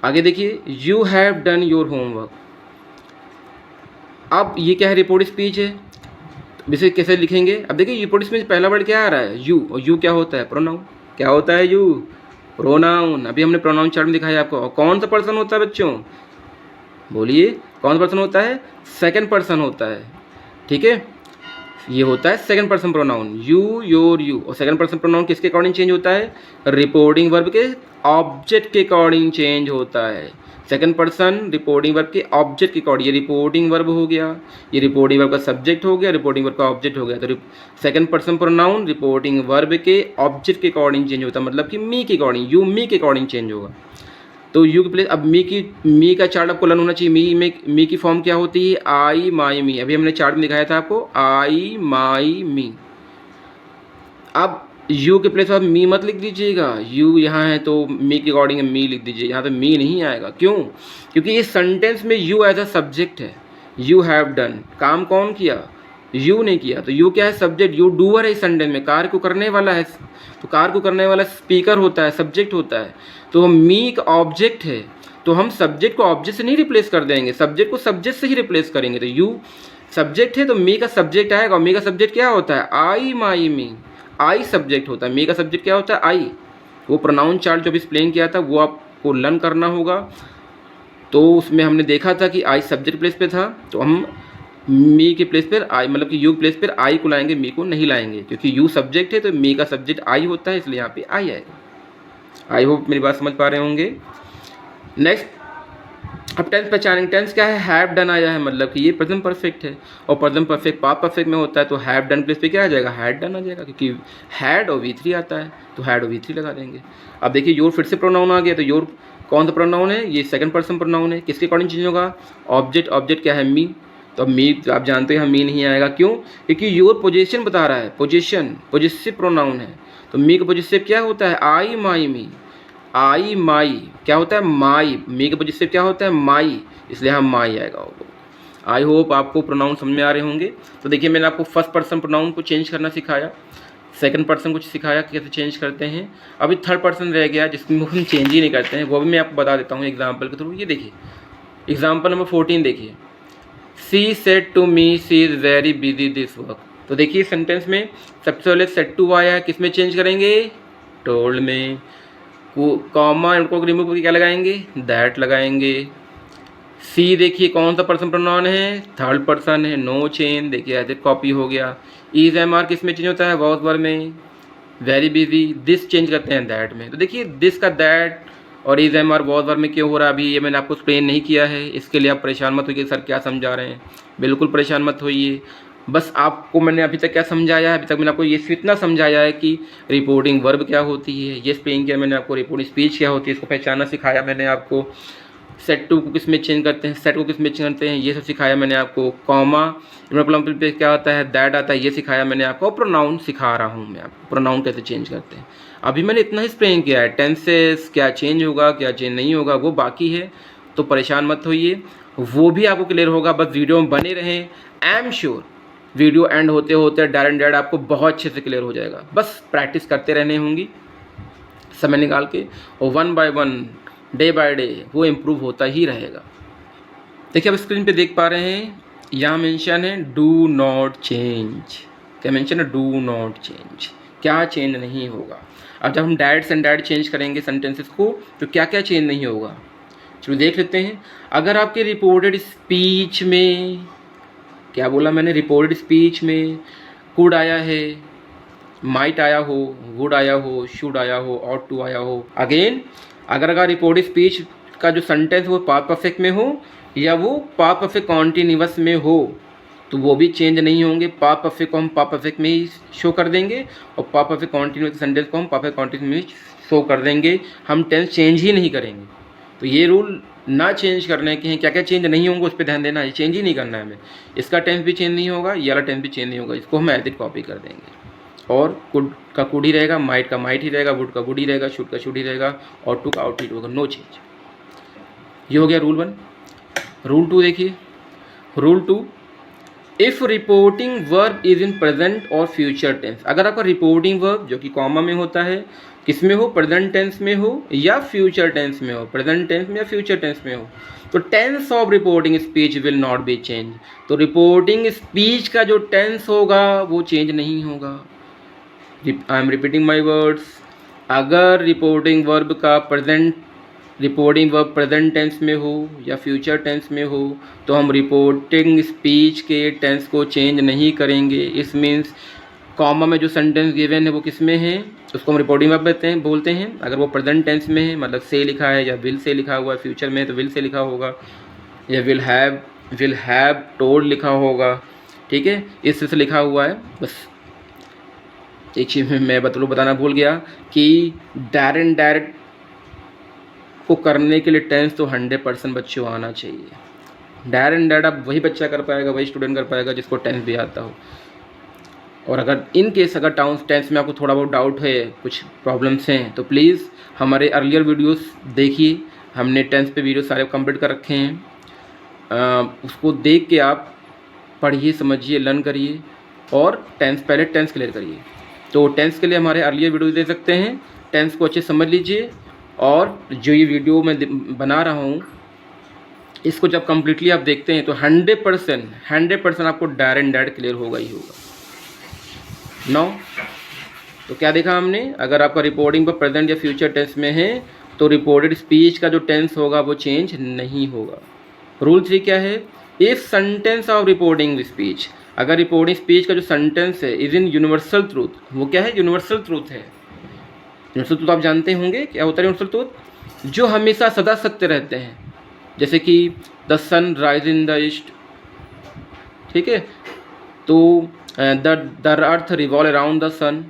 आगे देखिए, you have done your homework. अब ये क्या है? रिपोर्ट स्पीच है, इसे कैसे लिखेंगे? अब देखिए रिपोर्ट स्पीच पहला वर्ड क्या आ रहा है? यू, और यू क्या होता है? प्रोनाउन। क्या होता है? You, pronoun. अभी हमने प्रोनाउन चार्ट में दिखाया आपको। और कौन सा पर्सन होता है बच्चों? बोलिए, कौन सा पर्सन होता है? सेकंड पर्सन होता है, ठीक है। ये होता है second person pronoun, you, your, you. और सेकंड पर्सन प्रोनाउन किसके अकॉर्डिंग चेंज होता है? रिपोर्टिंग वर्ब के ऑब्जेक्ट के अकॉर्डिंग चेंज होता है। सेकंड पर्सन रिपोर्टिंग वर्ब के ऑब्जेक्ट के अकॉर्डिंग, ये रिपोर्टिंग वर्ब हो गया, ये रिपोर्टिंग वर्ब का सब्जेक्ट हो गया, रिपोर्टिंग वर्ब का ऑब्जेक्ट हो गया। तो second person pronoun reporting verb के ऑब्जेक्ट के अकॉर्डिंग चेंज होता है, मतलब कि मी के अकॉर्डिंग, यू मी के अकॉर्डिंग चेंज होगा। तो यू के प्लेस, अब मी का चार्ट आपको लर्न होना चाहिए। मी की फॉर्म क्या होती है? आई, माई, मी। अभी हमने चार्ट में दिखाया था आपको, आई, माई, मी। अब यू के प्लेस आप मी मत लिख दीजिएगा, यू यहाँ है तो मी के अकॉर्डिंग मी लिख दीजिए, यहाँ तो मी नहीं आएगा। क्यों? क्योंकि इस सेंटेंस में यू एज अ सब्जेक्ट है। यू हैव डन, काम कौन किया? यू ने किया, तो यू क्या है? सब्जेक्ट। यू डूअर है इस सेंटेंस में, कार्य को करने वाला है, तो कार्य को करने वाला स्पीकर होता है, सब्जेक्ट होता है। तो मी एक ऑब्जेक्ट है, तो हम सब्जेक्ट को ऑब्जेक्ट से नहीं रिप्लेस कर देंगे, सब्जेक्ट को सब्जेक्ट से ही रिप्लेस करेंगे। तो यू सब्जेक्ट है तो मी का सब्जेक्ट आएगा, और मी का सब्जेक्ट क्या होता है? आई, माई, मी। आई सब्जेक्ट होता है, मी का सब्जेक्ट क्या होता है? आई। वो प्रोनाउन चार्ट जो भी एक्सप्लेन किया था वो आपको लर्न करना होगा। तो उसमें हमने देखा था कि आई सब्जेक्ट प्लेस पे था, तो हम मी के प्लेस पर आई, मतलब कि यू प्लेस पर आई को लाएंगे, मी को नहीं लाएंगे, क्योंकि यू सब्जेक्ट है तो मी का सब्जेक्ट आई होता है, इसलिए यहाँ पे आई आएगा। आई होप मेरी बात समझ पा रहे होंगे। नेक्स्ट, अब टेंस पहचानेंगे। टेंस क्या है? हैव डन आया है, मतलब कि ये प्रेजेंट परफेक्ट है, और प्रेजेंट परफेक्ट पास्ट परफेक्ट में होता है, तो हैव डन प्लेस पे क्या आ जाएगा? हैड डन आ जाएगा, क्योंकि हैड और V3 आता है, तो हैड और V3 लगा देंगे। अब देखिए योर फिर से प्रोनाउन आ गया, तो योर कौन सा प्रोनाउन है? ये सेकंड पर्सन प्रोनाउन है, किसके अकॉर्डिंग चेंज होगा? ऑब्जेक्ट। ऑब्जेक्ट क्या है? मी। तो अब मी आप जानते हैं, हम मी नहीं आएगा। क्यों? क्योंकि योर पोजीशन बता रहा है, पोजीशन पॉजिटिव प्रोनाउन है, तो मी का पॉजिटिव क्या होता है? आई, माई, मी। आई, माई क्या होता है? माई। मी का पॉजिटिव क्या होता है? माई, इसलिए हम माई आएगा। आई होप आपको प्रोनाउन समझ में आ रहे होंगे। तो देखिए मैंने आपको फर्स्ट पर्सन प्रोनाउन को चेंज करना सिखाया, सेकंड पर्सन को सिखाया कि कैसे चेंज करते हैं। अभी थर्ड पर्सन रह गया जिसमें हम चेंज ही नहीं करते हैं, वो भी मैं आपको बता देता हूँ एग्जाम्पल के थ्रू। ये देखिए एग्जाम्पल नंबर 14 देखिए, she said to me she is very busy this work. तो देखिए सेंटेंस में सबसे पहले सेड टू आया है, किस में चेंज करेंगे? टोल्ड में। कॉमा इनको रिमूव करके क्या लगाएंगे? दैट लगाएंगे। सी देखिए कौन सा पर्सन प्रोनाउन है? थर्ड पर्सन है, नो चेंज। देखिए एज कॉपी हो गया। इज एम आर किस में चेंज होता है? वॉज वर्ब में। वेरी बिजी दिस चेंज करते हैं दैट में। तो देखिए दिस का दैट और is am are was verb में क्यों हो रहा है, अभी ये मैंने आपको एक्सप्लेन नहीं किया है, इसके लिए आप परेशान मत होइए सर क्या समझा रहे हैं, बिल्कुल परेशान मत होइए। बस आपको मैंने अभी तक क्या समझाया है? अभी तक मैंने आपको ये इतना समझाया है कि रिपोर्टिंग वर्ब क्या होती है, ये एक्सप्लेन किया मैंने आपको, रिपोर्टिंग स्पीच क्या होती है, इसको पहचानना सिखाया मैंने आपको, सेट टू को किस में चेंज करते हैं, सेट को किस में चेंज करते हैं, ये सब सिखाया मैंने आपको। कॉमा पे क्या होता है? दैट आता है, ये सिखाया मैंने आपको। प्रोनाउन सिखा रहा हूँ मैं आपको, प्रोनाउन कैसे चेंज करते हैं। अभी मैंने इतना ही एक्सप्लेन किया है, टेंसेस क्या चेंज होगा क्या चेंज नहीं होगा वो बाकी है, तो परेशान मत होइए, वो भी आपको क्लियर होगा। बस वीडियो में बने रहें, I am sure video and होते होते डायरेक्ट आपको बहुत अच्छे से क्लियर हो जाएगा। बस प्रैक्टिस करते रहने होंगी समय निकाल के, और one by one day by day वो इम्प्रूव होता ही रहेगा। देखिए अब स्क्रीन पे देख पा रहे हैं, यहाँ मेंशन है डू नॉट चेंज। क्या मेंशन है, डू नॉट चेंज, क्या चेंज नहीं होगा। अब जब हम डायरेक्ट इनडायरेक्ट चेंज करेंगे सेंटेंसेस को तो क्या क्या चेंज नहीं होगा, चलो देख लेते हैं। अगर आपके रिपोर्टेड स्पीच में, क्या बोला मैंने, रिपोर्टेड स्पीच में कुड आया है, माइट आया हो, वुड आया हो, शुड आया हो, ऑट टू आया हो। अगेन अगर रिपोर्टेड स्पीच का जो सेंटेंस वो पास्ट परफेक्ट में हो या वो पास्ट परफेक्ट कॉन्टिन्यूअस में हो तो वो भी चेंज नहीं होंगे। पास्ट परफेक्ट को हम पास्ट परफेक्ट में ही शो कर देंगे और पास्ट परफेक्ट कॉन्टिन्यूअस सेंटेंस को हम पास्ट परफेक्ट कॉन्टिन्यूअस में शो कर देंगे, हम टेंस चेंज ही नहीं करेंगे। तो ये रूल ना चेंज करने के हैं, क्या क्या चेंज नहीं होंगे उस पर ध्यान देना है, चेंज ही नहीं करना है हमें। इसका टेंस भी चेंज नहीं होगा, ये वाला टेंस भी चेंज नहीं होगा, इसको हम एज इट कॉपी कर देंगे। और कुड का कुड ही रहेगा, माइट का माइट ही रहेगा, वुड का वुड ही रहेगा, शुड का शुड ही रहेगा, और टू का आउट ही होगा, नो चेंज। ये हो गया रूल 1। रूल 2 देखिए, rule 2, if reporting verb is in present और फ्यूचर टेंस। अगर आपका रिपोर्टिंग वर्ब जो कि कॉमा में होता है, किस में हो, प्रेजेंट टेंस में हो या फ्यूचर टेंस में हो, प्रेजेंट टेंस में या फ्यूचर टेंस में हो, तो tense of reporting speech will not be change. तो रिपोर्टिंग स्पीच का जो टेंस होगा वो चेंज नहीं होगा। I am repeating my words, अगर रिपोर्टिंग वर्ब का रिपोर्टिंग वर्ब प्रेजेंट टेंस में हो या फ्यूचर टेंस में हो तो हम रिपोर्टिंग स्पीच के टेंस को चेंज नहीं करेंगे। इस मीन्स कॉमा में जो सेंटेंस गिवन है वो किस में है, उसको हम रिपोर्टिंग वर्ब बोलते हैं। अगर वो प्रेजेंट टेंस में है, मतलब से लिखा है या विल से लिखा हुआ है, फ्यूचर में है तो विल से लिखा होगा, या विल हैव टोल्ड लिखा होगा, ठीक है, इस तरह से लिखा हुआ है। बस एक चीज़ मैं बताना भूल गया कि डायरेक्ट को करने के लिए टेंस तो 100% बच्चों आना चाहिए। डायरेक्ट अब वही बच्चा कर पाएगा, वही स्टूडेंट कर पाएगा जिसको टेंस भी आता हो। और अगर इन केस अगर टेंस में आपको थोड़ा बहुत डाउट है, कुछ प्रॉब्लम्स हैं, तो प्लीज़ हमारे अर्लियर वीडियोस देखिए, हमने टेंस पे वीडियो सारे कंप्लीट कर रखे हैं। उसको देख के आप पढ़िए, समझिए, लर्न करिए और पहले टेंस क्लियर करिए। तो टेंस के लिए हमारे अर्लियर वीडियो दे सकते हैं, टेंस को अच्छे समझ लीजिए। और जो ये वीडियो मैं बना रहा हूँ इसको जब कम्प्लीटली आप देखते हैं तो 100% आपको डायरेक्ट क्लियर होगा ही होगा। नौ, तो क्या देखा हमने, अगर आपका रिपोर्टिंग पर प्रेजेंट या फ्यूचर टेंस में है तो रिपोर्टेड स्पीच का जो टेंस होगा वो चेंज नहीं होगा। रूल 3 क्या है, if sentence of reporting speech, अगर रिपोर्टिंग स्पीच का जो सेंटेंस है इज इन यूनिवर्सल ट्रूथ, वो क्या है, यूनिवर्सल ट्रूथ है। यूनिवर्सल ट्रूथ आप जानते होंगे क्या होता है यूनिवर्सल ट्रूथ, जो हमेशा सदा सत्य रहते हैं, जैसे कि the sun rise in the east, ठीक है, तो the earth revolve around the sun,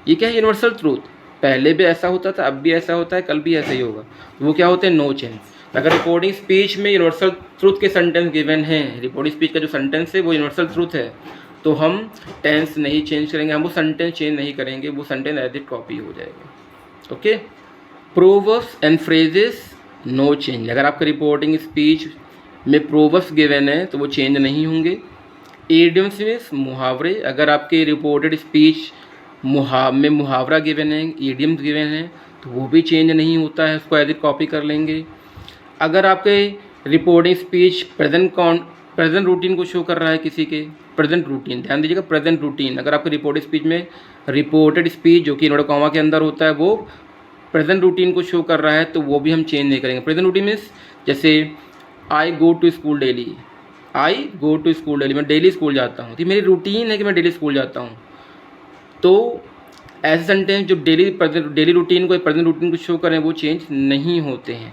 ये क्या है, यूनिवर्सल ट्रूथ। पहले भी ऐसा होता था, अब भी ऐसा होता है, कल भी ऐसा ही होगा। तो वो क्या होते हैं, नो चेंज। अगर रिपोर्टिंग स्पीच में यूनिवर्सल ट्रूथ के सेंटेंस गिवन हैं, रिपोर्टिंग स्पीच का जो सेंटेंस है वो यूनिवर्सल ट्रूथ है, तो हम टेंस नहीं चेंज करेंगे, हम वो सेंटेंस चेंज नहीं करेंगे, वो सेंटेंस एज इट कॉपी हो जाएगा। Okay, proverbs and phrases no change. अगर आपका रिपोर्टिंग स्पीच में प्रोवर्ब्स गिवन है तो वो चेंज नहीं होंगे। इडियम्स मीन्स मुहावरे, अगर आपके रिपोर्टेड स्पीच में मुहावरा गिवन है, इडियम्स गिवन है तो वो भी चेंज नहीं होता है, उसको एज इट कॉपी कर लेंगे। अगर आपके रिपोर्टिंग स्पीच प्रेजेंट रूटीन को शो कर रहा है, किसी के प्रेजेंट रूटीन, ध्यान दीजिएगा, प्रेजेंट रूटीन, अगर आपके रिपोर्टेड स्पीच में रिपोर्टेड स्पीच जो कि इन्वर्टेड कॉमा के अंदर होता है वो प्रेजेंट रूटीन को शो कर रहा है तो वो भी हम चेंज नहीं करेंगे। प्रेजेंट रूटीन मीन्स जैसे I go to school daily, I go to school daily, मैं डेली स्कूल जाता हूँ, तो मेरी रूटीन है कि मैं डेली स्कूल जाता हूँ। तो ऐसे सेंटेंस जो डेली रूटीन को प्रेजेंट रूटीन को शो करें वो चेंज नहीं होते हैं।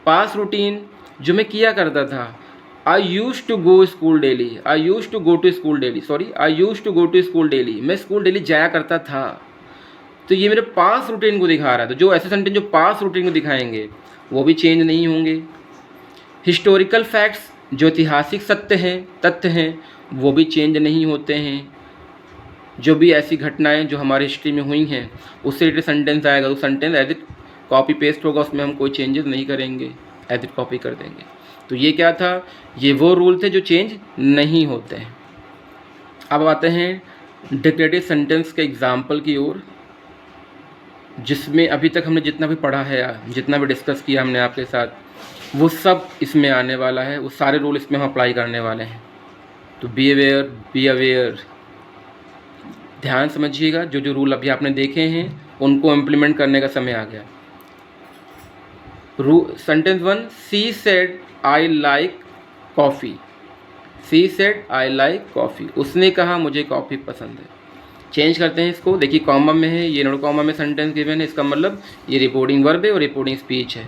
पास्ट रूटीन जो मैं किया करता था, I use to go school daily, I use to go to school daily, sorry I use to go to school daily, मैं स्कूल डेली जाया करता था, तो ये मेरे पास्ट रूटीन को दिखा रहा था। तो जो ऐसे सेंटेंस जो पास्ट रूटीन को दिखाएंगे वो भी चेंज नहीं होंगे। हिस्टोरिकल फैक्ट्स जो ऐतिहासिक तथ्य हैं वो भी चेंज नहीं होते हैं। जो भी ऐसी घटनाएं जो हमारी हिस्ट्री में हुई हैं उससे रिलेटेड सेंटेंस आएगा, तो sentence as it copy paste होगा, उसमें हम कोई चेंजेस नहीं करेंगे, एज इट कॉपी कर देंगे। तो ये क्या था, ये वो रूल थे जो चेंज नहीं होते हैं। अब आते हैं डिक्लेरेटिव सेंटेंस के एग्जाम्पल की ओर, जिसमें अभी तक हमने जितना भी पढ़ा है, जितना भी डिस्कस किया हमने आपके साथ, वो सब इसमें आने वाला है, वो सारे रूल इसमें हम अप्लाई करने वाले हैं। तो बी अवेयर, ध्यान समझिएगा, जो जो रूल अभी आपने देखे हैं उनको इम्प्लीमेंट करने का समय आ गया। Sentence 1, C said I like coffee. C said I like coffee, उसने कहा मुझे कॉफ़ी पसंद है। चेंज करते हैं इसको, देखिए कॉमा में है, ये नोट कॉमा में सेंटेंस गिवन है, इसका मतलब ये रिपोर्टिंग वर्ब है और रिपोर्टिंग स्पीच है।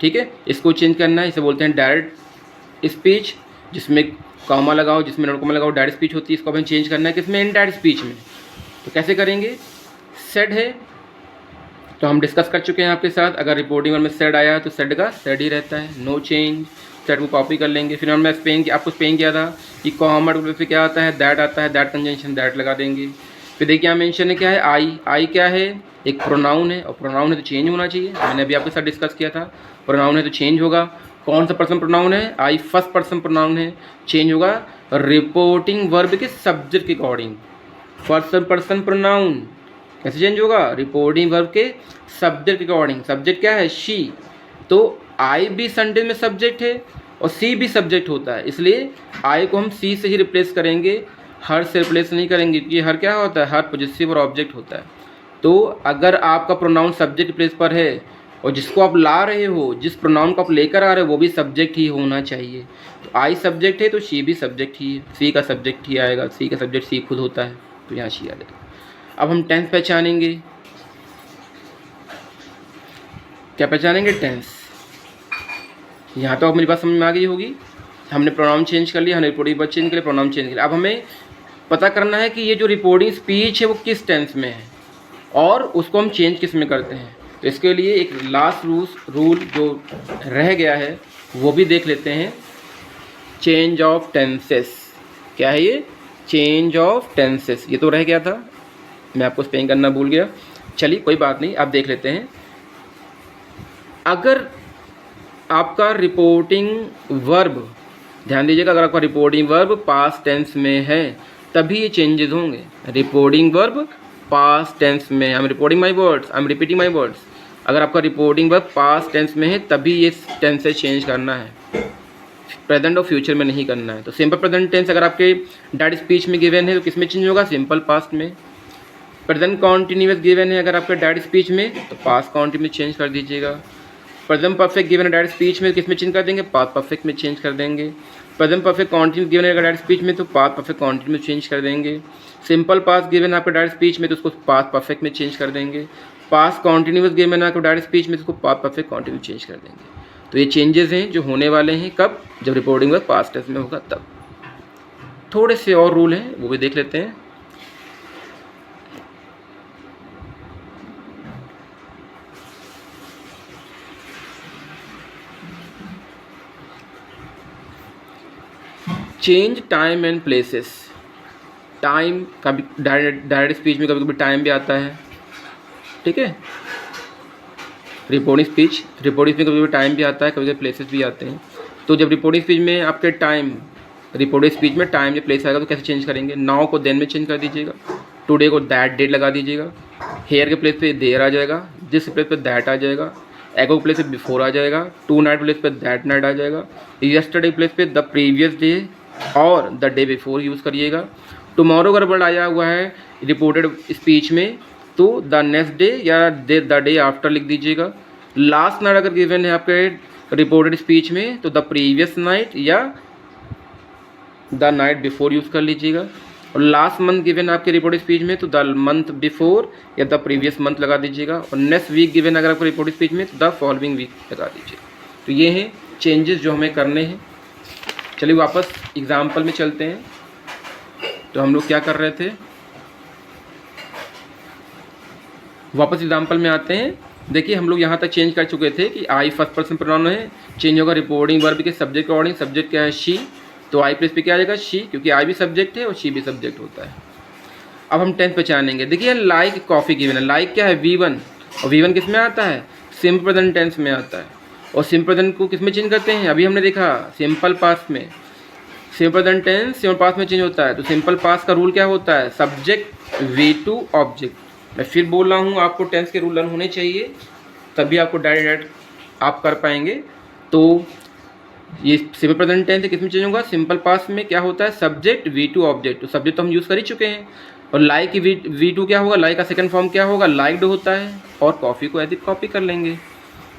ठीक है, इसको चेंज करना है, इसे बोलते हैं डायरेक्ट स्पीच, जिसमें कॉमा लगाओ, जिसमें नोट कॉमा लगाओ, डायरेक्ट स्पीच होती है। इसको हमें चेंज करना है किसमें, इनडायरेक्ट स्पीच में। तो कैसे करेंगे, सेड है तो हम डिस्कस कर चुके हैं आपके साथ, अगर रिपोर्टिंग वर्ब में सेड आया तो सेड का सेड ही रहता है, नो चेंज। सेड को कॉपी कर लेंगे। फिर हमने आपको एक्सप्लेन किया था कि कॉमा से क्या आता है, दैट आता है, दैट कंजंक्शन दैट लगा देंगे। फिर देखिए यहाँ मेंशन है क्या है, आई क्या है, एक प्रोनाउन है, और प्रोनाउन है तो चेंज होना चाहिए, मैंने अभी आपके साथ डिस्कस किया था। प्रोनाउन है तो चेंज होगा। कौन सा पर्सन प्रोनाउन है, आई फर्स्ट पर्सन प्रोनाउन है, चेंज होगा रिपोर्टिंग वर्ब के सब्जेक्ट के अकॉर्डिंग। फर्स्ट पर्सन प्रोनाउन कैसे चेंज होगा, रिपोर्टिंग वर्ब के सब्जेक्ट के अकॉर्डिंग। सब्जेक्ट क्या है, शी, तो आई भी सेंटेंस में सब्जेक्ट है और सी भी सब्जेक्ट होता है, इसलिए आई को हम सी से ही रिप्लेस करेंगे, हर से रिप्लेस नहीं करेंगे, क्योंकि हर क्या होता है, हर पॉजिटिव और ऑब्जेक्ट होता है। तो अगर आपका प्रोनाउन सब्जेक्ट प्लेस पर है और जिसको आप ला रहे हो, जिस प्रोनाउन को आप लेकर आ रहे हो वो भी सब्जेक्ट ही होना चाहिए। तो आई सब्जेक्ट है तो शी भी सब्जेक्ट ही है, सी का सब्जेक्ट ही आएगा, सी का सब्जेक्ट सी खुद होता है, तो यहाँ शी आ जाएगा। अब हम टेंस पहचानेंगे, क्या पहचानेंगे, टेंस। यहाँ तो अब मेरी बात समझ में आ गई होगी, हमने प्रोनाउन चेंज कर लिया, हमने रिपोर्टिंग वर्ब चेंज कर लिया, प्रोनाउन चेंज कर लिया। अब हमें पता करना है कि ये जो रिपोर्टिंग स्पीच है वो किस टेंस में है और उसको हम चेंज किस में करते हैं। तो इसके लिए एक लास्ट रूल जो रह गया है वो भी देख लेते हैं, चेंज ऑफ टेंसेस। क्या है ये, चेंज ऑफ टेंसेस, ये तो रह गया था, मैं आपको स्पेलिंग करना भूल गया, चलिए कोई बात नहीं, आप देख लेते हैं। अगर आपका रिपोर्टिंग वर्ब, ध्यान दीजिएगा, अगर आपका रिपोर्टिंग वर्ब पास्ट टेंस में है तभी ये चेंजेस होंगे। रिपोर्टिंग वर्ब पास्ट टेंस में, I am reporting my words, I am repeating my words, अगर आपका रिपोर्टिंग वर्ब पास्ट टेंस में है तभी ये टेंसेस चेंज करना है, प्रेजेंट और फ्यूचर में नहीं करना है। तो सिंपल प्रेजेंट टेंस अगर आपके डायरेक्ट स्पीच में गिवन है तो किस में चेंज होगा, सिंपल पास्ट में। प्रेजेंट कॉन्टिन्यूअस गिवन है अगर आपके डायरेक्ट स्पीच में तो पास्ट कॉन्टिन्यूस चेंज कर दीजिएगा। प्रेजेंट परफेक्ट गिवन है डायरेक्ट स्पीच में, किस में चेंज कर देंगे, पास्ट परफेक्ट में चेंज कर देंगे। प्रेजेंट परफेक्ट कॉन्टिन्यूस गिवन है अगर डायरेक्ट स्पीच में तो पास्ट परफेक्ट कॉन्टिन्यूस में चेंज कर देंगे। सिंपल पास्ट गिवन है आपको डायरेक्ट स्पीच में तो उसको पास्ट परफेक्ट में चेंज कर देंगे। पास्ट कॉन्टिन्यूस गिवन है आपको डायरेक्ट स्पीच में तो उसको पास्ट परफेक्ट कॉन्टिन्यूस चेंज कर देंगे। तो ये चेंजेस हैं जो होने वाले हैं, कब, जब रिपोर्टिंग वर्ब पास्ट टेंस में होगा तब। थोड़े से और रूल हैं वो भी देख लेते हैं। Change time and places. Time कभी डायरेक्ट स्पीच में कभी कभी टाइम भी आता है, ठीक है, रिपोर्टिंग स्पीच में कभी कभी टाइम भी आता है, कभी कभी प्लेसेस भी आते हैं। तो जब रिपोर्टिंग स्पीच में आपके टाइम, रिपोर्टिंग स्पीच में टाइम या प्लेस आएगा तो कैसे चेंज करेंगे, नाउ को देन में चेंज कर दीजिएगा, टुडे को दैट डेट लगा दीजिएगा, हेयर के प्लेस पे देयर आ जाएगा, जिस प्लेस पे दैट आ जाएगा, एगो के प्लेस पे बिफोर आ जाएगा, टू नाइट प्लेस पे दैट नाइट आ जाएगा, यस्टरडे प्लेस पे द प्रीवियस डे और द डे बिफोर यूज़ करिएगा। टुमारो अगर वर्ड आया हुआ है रिपोर्टेड स्पीच में तो द नेक्स्ट डे या द डे आफ्टर लिख दीजिएगा। लास्ट नाइट अगर गिवन है आपके रिपोर्टेड स्पीच में तो द प्रीवियस नाइट या द नाइट बिफोर यूज़ कर लीजिएगा। और लास्ट मंथ गिवन आपके रिपोर्टेड स्पीच में तो द मंथ बिफोर या द प्रीवियस मंथ लगा दीजिएगा। और नेक्स्ट वीक गिवन अगर आपको रिपोर्टेड स्पीच में तो द फॉलोइंग वीक लगा दीजिएगा। तो ये हैं चेंजेस जो हमें करने हैं। चलिए वापस एग्जाम्पल में चलते हैं। तो हम लोग क्या कर रहे थे, वापस एग्जाम्पल में आते हैं। देखिए हम लोग यहाँ तक चेंज कर चुके थे कि आई फर्स्ट पर्सन प्रोनाउन है, चेंज होगा रिपोर्टिंग वर्ब के सब्जेक्ट के अकॉर्डिंग। सब्जेक्ट क्या है, शी, तो आई प्लेस पे क्या आ जाएगा, शी, क्योंकि आई भी सब्जेक्ट है और शी भी सब्जेक्ट होता है। अब हम टेंस पहचानेंगे। देखिए लाइक कॉफ़ी गिवन है, लाइक क्या है, V1, और V1 किस में आता है, सिंपल प्रेजेंट टेंस में आता है। और सिंपल प्रेजेंट को किस में चेंज करते हैं, अभी हमने देखा सिंपल पास्ट में। Simple present tense simple past में चेंज होता है। तो सिंपल पास्ट का रूल क्या होता है, सब्जेक्ट V2 ऑब्जेक्ट। मैं फिर बोल रहा हूँ, आपको टेंस के रूल लर्न होने चाहिए तभी आपको डायरेक्ट आप कर पाएंगे। तो ये सिंपल प्रेजेंट टेंस किस में चेंज होगा, सिंपल पास्ट में क्या होता है, सब्जेक्ट V2 ऑब्जेक्ट। तो सब्जेक्ट तो हम यूज़ कर ही चुके हैं, और लाइक की V2 क्या होगा, लाइक का सेकंड फॉर्म क्या होगा, लाइक्ड होता है, और कॉफ़ी को एज इट कॉपी कर लेंगे।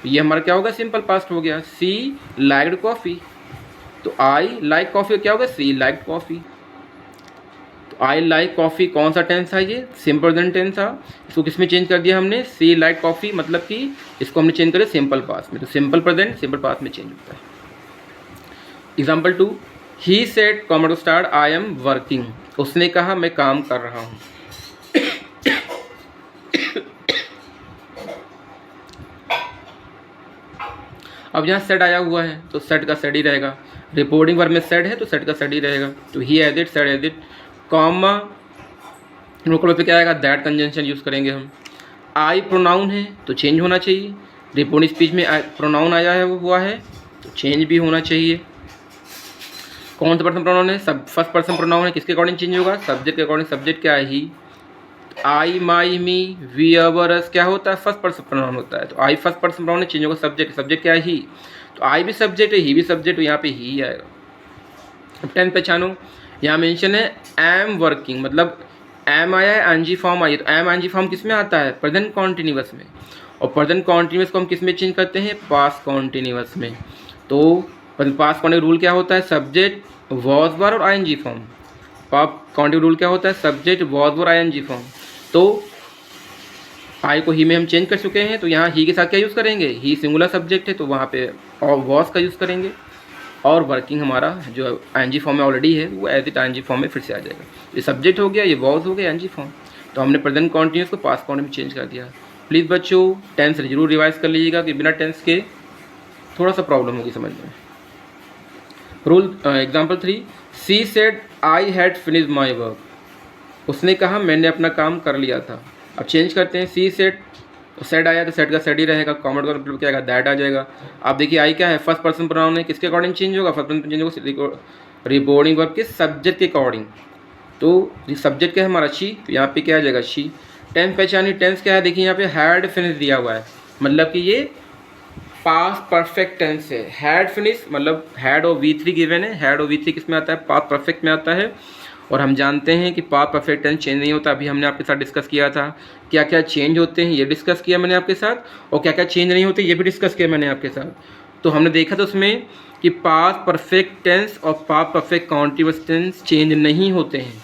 ये हमारा क्या होगा, सिंपल पास्ट हो गया, सी लाइक्ड कॉफ़ी। तो आई लाइक कॉफ़ी क्या होगा, सी लाइक्ड कॉफ़ी। तो आई लाइक कॉफ़ी कौन सा टेंस था, ये सिंपल प्रेजेंट टेंस था। इसको किस में चेंज कर दिया हमने, सी लाइक कॉफ़ी, मतलब कि इसको हमने चेंज कर दिया सिंपल पास्ट में। तो सिंपल प्रेजेंट सिंपल पास्ट में चेंज होता है। Example 2, he said comma two start I am working. उसने कहा मैं काम कर रहा हूँ। अब यहाँ सेड आया हुआ है तो सेड का सेड ही रहेगा। रिपोर्टिंग वर्ब में सेड है तो सेड का सेड ही रहेगा। तो he as it, said as it, comma local पे क्या आएगा, दैट कंजंक्शन यूज़ करेंगे हम। आई प्रोनाउन है तो चेंज होना चाहिए। रिपोर्टिंग स्पीच में प्रोनाउन आया है वो हुआ है तो चेंज भी होना चाहिए। कौन सा पर्सन प्रोनाउन है, सब फर्स्ट पर्सन प्रोनाउन है, किसके अकॉर्डिंग चेंज होगा, सब्जेक्ट के अकॉर्डिंग। सब्जेक्ट क्या है, ही। आई माई मी वी अवर अस क्या होता है, फर्स्ट पर्सन प्रोनाउन होता है। तो आई फर्स्ट पर्सन प्रोनाउन चेंज होगा सब्जेक्ट। सब्जेक्ट क्या है, ही। तो आई भी सब्जेक्ट है, ही भी सब्जेक्ट, यहाँ पे ही आएगा। अब 10 पहचानो, यहाँ मेंशन है एम वर्किंग, मतलब एम आया है, एनजी फॉर्म आई है। तो एम एनजी फॉर्म किस में आता है, प्रेजेंट कॉन्टिन्यूअस में। और प्रेजेंट कॉन्टिन्यूअस को हम किस में चेंज करते हैं, पास्ट कॉन्टिन्यूअस में। तो पास्ट कॉन्टिन्यूअस रूल क्या होता है, सब्जेक्ट वॉज वर और आईएनजी फॉर्म। कॉन्टिन्यूअस रूल क्या होता है, subject was were ING form. तो आई को ही में हम चेंज कर चुके हैं, तो यहाँ ही के साथ क्या यूज़ करेंगे, ही सिंगुलर सब्जेक्ट है तो वहाँ पे और वॉज का यूज़ करेंगे। और वर्किंग हमारा जो आईएनजी फॉर्म में ऑलरेडी है वो एज इट आईएनजी फॉर्म में फिर से आ जाएगा। ये सब्जेक्ट हो गया, ये वॉज हो गया आईएनजी फॉर्म। तो हमने प्रेजेंट कॉन्टिन्यूअस को पास्ट कॉन्टिन्यूअस में चेंज कर दिया। प्लीज़ बच्चों टेंस जरूर रिवाइज कर लीजिएगा कि बिना टेंस के थोड़ा सा प्रॉब्लम होगी समझने में। Rule example 3, C said I had finish my work. उसने कहा मैंने अपना काम कर लिया था। अब चेंज करते हैं, सी सेड, सेड आया तो सेड का सेड ही रहेगा, कॉमेंट का मतलब क्या आएगा, दैट आ जाएगा। आप देखिए आई क्या है, फर्स्ट पर्सन प्रोनाउन है, किसके अकॉर्डिंग चेंज होगा, फर्स्ट पर्सन चेंज होगा रिपोर्टिंग वर्ब के सब्जेक्ट के अकॉर्डिंग। तो सब्जेक्ट क्या है हमारा, शी, तो यहाँ पे क्या आ जाएगा, शी। टेंस पहचानी, टेंस क्या है, देखिए यहाँ पे हैड फिनिश दिया हुआ है, मतलब कि ये पास्ट परफेक्ट टेंस है। हैड फिनिश मतलब हैड और V3 गिवन है। हैड और V3 किस में आता है, पास्ट परफेक्ट में आता है। और हम जानते हैं कि पास्ट परफेक्ट टेंस चेंज नहीं होता। अभी हमने आपके साथ डिस्कस किया था क्या क्या चेंज होते हैं, ये डिस्कस किया मैंने आपके साथ, और क्या क्या चेंज नहीं होते ये भी डिस्कस किया मैंने आपके साथ। तो हमने देखा था उसमें कि पास्ट परफेक्ट टेंस और past perfect continuous tense change नहीं होते हैं।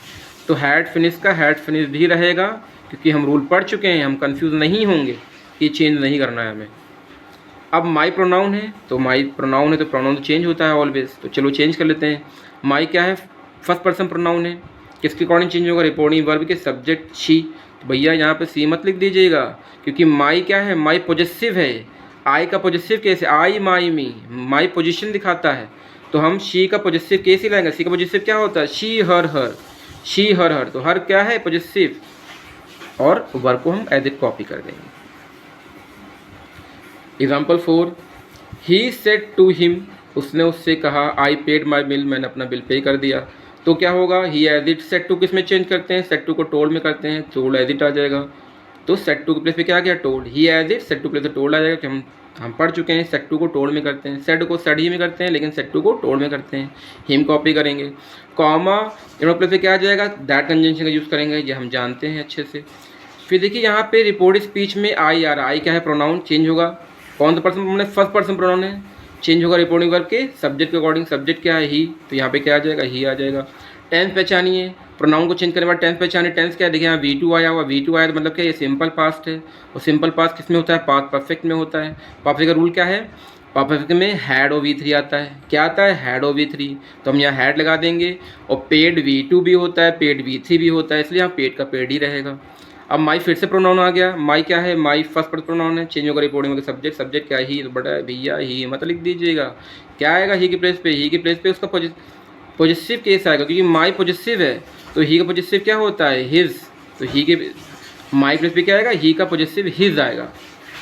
तो हैड फिनिश का हैड फिनिश भी रहेगा, क्योंकि हम रूल पढ़ चुके हैं, हम कन्फ्यूज़ नहीं होंगे कि चेंज नहीं करना है हमें। अब माई प्रोनाउन है तो माई प्रोनाउन है तो प्रोनाउन तो चेंज होता है ऑलवेज। तो चलो चेंज कर लेते हैं। माई क्या है, फर्स्ट पर्सन प्रोनाउन है, किसके अकॉर्डिंग चेंज होगा, रिपोर्टिंग वर्ब के सब्जेक्ट शी। तो भैया यहाँ पे सी मत लिख दीजिएगा, क्योंकि माई क्या है, माई पॉजिटिव है। आई का पॉजिटिव कैसे, आई माई मी, माई पोजिशन दिखाता है, तो हम शी का पॉजिटिव कैसे लाएंगे। सी का पॉजिटिव क्या होता है, she her her, she her हर। तो हर क्या है, पॉजिटिव, और वर्ब को हम एज इट कॉपी कर देंगे। Example 4, he said to him, उसने उससे कहा आई पेड माई बिल, मैंने अपना बिल पे कर दिया। तो क्या होगा, ही एज इट, सेड टू किस में चेंज करते हैं, सेड टू को टोल्ड में करते हैं, टोल्ड एज इट आ जाएगा। तो सेड टू के प्लेस पे क्या आ गया, told. He as it, said to place पे टोल्ड आ जाएगा, कि हम पढ़ चुके हैं सेड टू को टोल्ड में करते हैं, सेड को सेड ही में करते हैं, लेकिन सेड टू को टोल्ड में करते हैं। हिम कॉपी करेंगे, कॉमा इन प्लेस पे क्या आ जाएगा, दैट कंजंक्शन का यूज़ करेंगे, ये हम जानते हैं अच्छे से। फिर देखिए यहाँ पे रिपोर्टेड स्पीच में आई आ रहा, आई क्या है, प्रोनाउन चेंज होगा। कौन सा पर्सन प्रोनाउन है, फर्स्ट पर्सन प्रोनाउन है, चेंज होगा रिपोर्टिंग वर्ब के सब्जेक्ट के अकॉर्डिंग। सब्जेक्ट क्या है, ही, तो यहाँ पे क्या आ जाएगा, ही आ जाएगा। टेंस पहचानिए, प्रोनाउन को चेंज करने के बाद टेंस पहचानिए। टेंस क्या है, देखिए यहाँ V2 आया हुआ, V2 आया तो मतलब क्या, ये सिंपल पास्ट है। और सिंपल पास्ट किस में होता है, पास्ट परफेक्ट में होता है। परफेक्ट का रूल क्या है, परफेक्ट में हैड और V3 आता है। क्या आता है, हैड और V3, तो हम यहाँ हैड लगा देंगे। और पेड V2 भी होता है, पेड V3 भी होता है, इसलिए यहाँ पेड का पेड ही रहेगा। अब माई फिर से प्रोनाउन आ गया, माई क्या है, माई फर्स्ट पर्सन प्रोनाउन है, चेंज होगा रिपोर्टिंग के सब्जेक्ट। सब्जेक्ट क्या है, ही, तो बड़ा भैया ही मत लिख दीजिएगा, क्या आएगा, ही के प्लेस पे, ही के प्लेस पे उसका पॉजिटिव केस आएगा, क्योंकि माई पॉजिटिव है तो ही का पॉजिटिव क्या होता है, हिज। तो ही के माई प्लेस पे क्या आएगा, ही का पॉजिटिव हिज आएगा,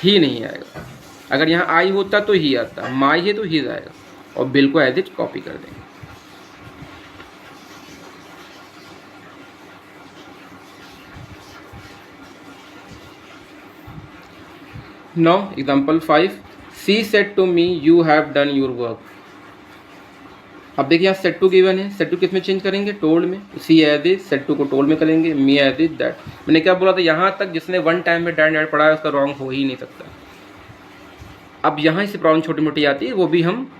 ही नहीं आएगा। अगर यहाँ आई होता तो ही आता, माई है तो हिज आएगा, और बिल को एज इट कॉपी कर देंगे। Now example 5, she said to me you have done your work। अब देखिए यहाँ सेट टू गिवन है, सेट टू किस में चेंज करेंगे, टोल्ड में। सी एज इज, सेट टू को टोल्ड में करेंगे, मी एज इज दैट। मैंने क्या बोला था, यहाँ तक जिसने वन टाइम में डैट डैट पढ़ा है उसका रॉन्ग हो ही नहीं सकता। अब यहाँ से प्रॉब्लम छोटी मोटी आती है, वो भी हम